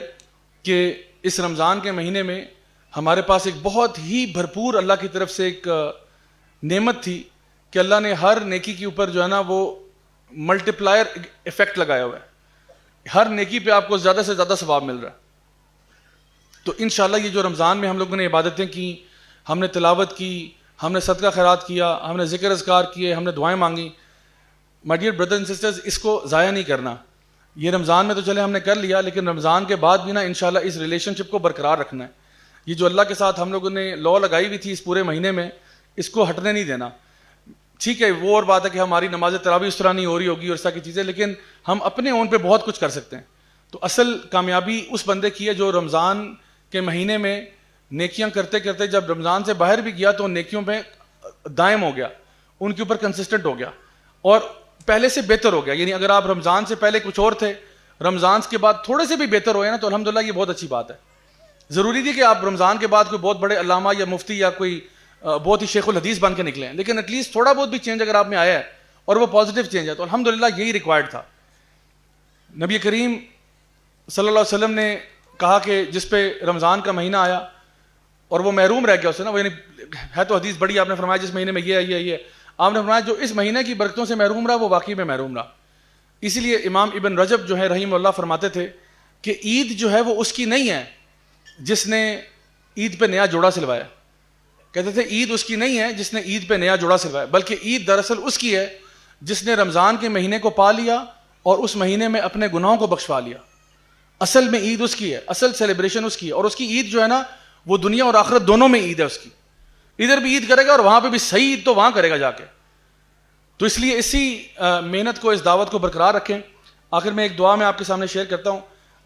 کہ اس رمضان کے مہینے میں ہمارے پاس ایک بہت ہی بھرپور اللہ کی طرف سے ایک نعمت تھی کہ اللہ نے ہر نیکی کے اوپر جو ہے نا وہ ملٹی پلائر ایفیکٹ لگایا ہوا ہے. ہر نیکی پہ آپ کو زیادہ سے زیادہ ثواب مل رہا ہے. تو انشاءاللہ یہ جو رمضان میں ہم لوگوں نے عبادتیں کی, ہم نے تلاوت کی, ہم نے صدقہ خیرات کیا, ہم نے ذکر اذکار کیے, ہم نے دعائیں مانگی, my dear brother and sisters, اس کو ضائع نہیں کرنا. یہ رمضان میں تو چلے ہم نے کر لیا, لیکن رمضان کے بعد بھی نا انشاءاللہ اس ریلیشن شپ کو برقرار رکھنا ہے. یہ جو اللہ کے ساتھ ہم لوگوں نے لا لگائی ہوئی تھی اس پورے مہینے میں, اس کو ہٹنے نہیں دینا. ٹھیک ہے, وہ اور بات ہے کہ ہماری نماز تراویح اس طرح نہیں ہو رہی ہوگی اور اس طرح کی چیزیں, لیکن ہم اپنے اون پہ بہت کچھ کر سکتے ہیں. تو اصل کامیابی اس بندے کی ہے جو رمضان کے مہینے میں نیکیاں کرتے کرتے جب رمضان سے باہر بھی گیا تو نیکیوں پہ دائم ہو گیا, ان کے اوپر کنسسٹنٹ ہو گیا اور پہلے سے بہتر ہو گیا. یعنی اگر آپ رمضان سے پہلے کچھ اور تھے, رمضان کے بعد تھوڑے سے بھی بہتر ہوئے نا, تو الحمدللہ یہ بہت اچھی بات ہے. ضروری نہیں کہ آپ رمضان کے بعد کوئی بہت بڑے علامہ یا مفتی یا کوئی بہت ہی شیخ الحدیث بن کے نکلے ہیں, لیکن ایٹ لیسٹ تھوڑا بہت بھی چینج اگر آپ میں آیا ہے اور وہ پازیٹیو چینج ہے تو الحمدللہ یہی ریکوائرڈ تھا. نبی کریم صلی اللہ علیہ وسلم نے کہا کہ جس پہ رمضان کا مہینہ آیا اور وہ محروم رہ گیا اس سے نا, وہ یعنی ہے تو حدیث بڑی, آپ نے فرمایا جس مہینے میں یہ آپ نے فرمایا جو اس مہینے کی برکتوں سے محروم رہا وہ واقعی میں محروم رہا. اسی لیے امام ابن رجب جو ہے رحمہ اللہ فرماتے تھے کہ عید جو ہے وہ اس کی نہیں ہے جس نے عید پہ نیا جوڑا سلوایا. کہتے تھے عید اس کی نہیں ہے جس نے عید پہ نیا جوڑا سلوایا, بلکہ عید دراصل اس کی ہے جس نے رمضان کے مہینے کو پا لیا اور اس مہینے میں اپنے گناہوں کو بخشوا لیا. اصل میں عید اس کی ہے, اصل سیلیبریشن اس کی ہے, اور اس کی عید جو ہے نا وہ دنیا اور آخرت دونوں میں عید ہے اس کی. ادھر بھی عید کرے گا اور وہاں پہ بھی صحیح عید تو وہاں کرے گا جا کے. تو اس لیے اسی محنت کو, اس دعوت کو برقرار رکھیں. آخر میں ایک دعا میں آپ کے سامنے شیئر کرتا ہوں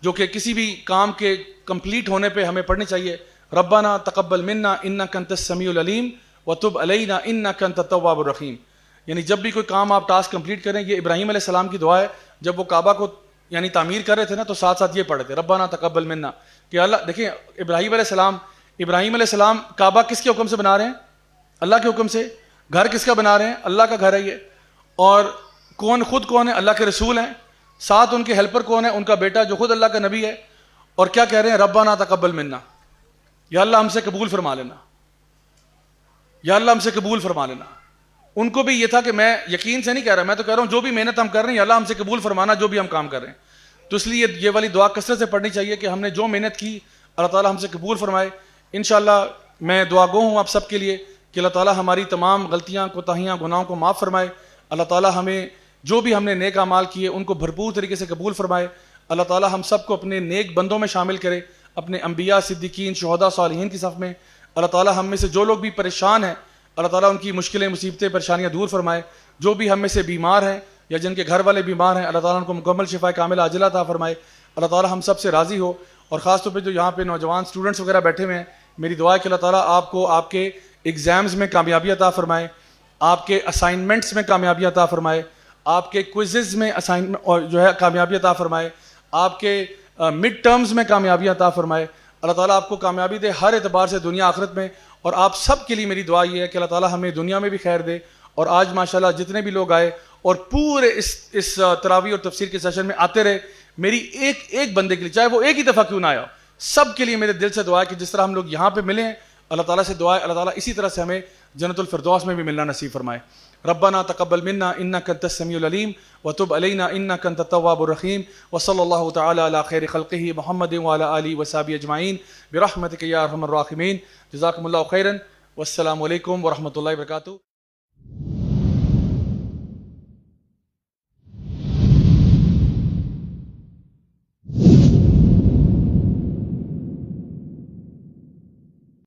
جو کہ کسی بھی کام کے کمپلیٹ ہونے پہ ہمیں پڑھنی چاہیے. ربنا تقبل منا انک انت السمیع العلیم وتب علینا انک انت التواب الرحیم. یعنی جب بھی کوئی کام آپ ٹاسک کمپلیٹ کریں, یہ ابراہیم علیہ السلام کی دعا ہے. جب وہ کعبہ کو یعنی تعمیر کر رہے تھے نا تو ساتھ ساتھ یہ پڑھے تھے ربنا تقبل منا, کہ اللہ دیکھیں ابراہیم علیہ السلام کعبہ کس کے حکم سے بنا رہے ہیں؟ اللہ کے حکم سے. گھر کس کا بنا رہے ہیں؟ اللہ کا گھر ہے یہ. اور خود کون ہے؟ اللہ کے رسول ہیں. ساتھ ان کے ہیلپر کون ہے؟ ان کا بیٹا جو خود اللہ کا نبی ہے. اور کیا کہہ رہے ہیں؟ ربنا تقبل منا, یا اللہ ہم سے قبول فرما لینا, یا اللہ ہم سے قبول فرما لینا. ان کو بھی یہ تھا کہ میں یقین سے نہیں کہہ رہا, میں تو کہہ رہا ہوں جو بھی محنت ہم کر رہے ہیں یا اللہ ہم سے قبول فرمانا جو بھی ہم کام کر رہے ہیں. تو اس لیے یہ والی دعا کثرت سے پڑھنی چاہیے کہ ہم نے جو محنت کی اللہ تعالیٰ ہم سے قبول فرمائے. انشاءاللہ میں دعا گو ہوں آپ سب کے لیے کہ اللہ تعالیٰ ہماری تمام غلطیاں, کوتاہیاں, گناہوں کو معاف فرمائے. اللہ تعالیٰ ہمیں جو بھی ہم نے نیک اعمال کیے ان کو بھرپور طریقے سے قبول فرمائے. اللہ تعالیٰ ہم سب کو اپنے نیک بندوں میں شامل کرے, اپنے انبیاء, صدیقین, شہداء, صالحین کی صف میں. اللہ تعالیٰ ہم میں سے جو لوگ بھی پریشان ہیں اللہ تعالیٰ ان کی مشکلیں, مصیبتیں, پریشانیاں دور فرمائے. جو بھی ہم میں سے بیمار ہیں یا جن کے گھر والے بیمار ہیں اللہ تعالیٰ ان کو مکمل شفا کاملہ عاجلہ عطا فرمائے. اللہ تعالیٰ ہم سب سے راضی ہو. اور خاص طور پہ جو یہاں پہ نوجوان اسٹوڈنٹس وغیرہ بیٹھے ہوئے ہیں, میری دعا ہے کہ اللہ تعالیٰ آپ کو آپ کے ایگزامز میں کامیابی عطا فرمائے, آپ کے اسائنمنٹس میں کامیابی عطا فرمائے, آپ کے کوئزز میں اور جو ہے کامیابی عطا فرمائے, آپ کے مڈ ٹرمز میں کامیابی عطا فرمائے. اللہ تعالیٰ آپ کو کامیابی دے ہر اعتبار سے دنیا آخرت میں. اور آپ سب کے لیے میری دعا یہ ہے کہ اللہ تعالیٰ ہمیں دنیا میں بھی خیر دے. اور آج ماشاءاللہ جتنے بھی لوگ آئے اور پورے اس تراویح اور تفسیر کے سیشن میں آتے رہے, میری ایک بندے کے لیے چاہے وہ ایک ہی دفعہ کیوں نہ آیا, سب کے لیے میرے دل سے دعا ہے کہ جس طرح ہم لوگ یہاں پہ ملے ہیں اللہ تعالیٰ سے دعا ہے اللہ تعالیٰ اسی طرح سے ہمیں جنت الفردوس میں بھی ملنا نصیب فرمائے. ربنا تقبل منا انک انت السمیع العلیم وتب علینا انک انت التواب الرحیم. وصلی اللہ تعالی علی خیر خلقہ محمد وعلی آلہ وصحبہ اجمعین برحمتک یا ارحم الراحمین. جزاکم اللہ خیرا والسلام علیکم ورحمۃ اللہ وبرکاتہ.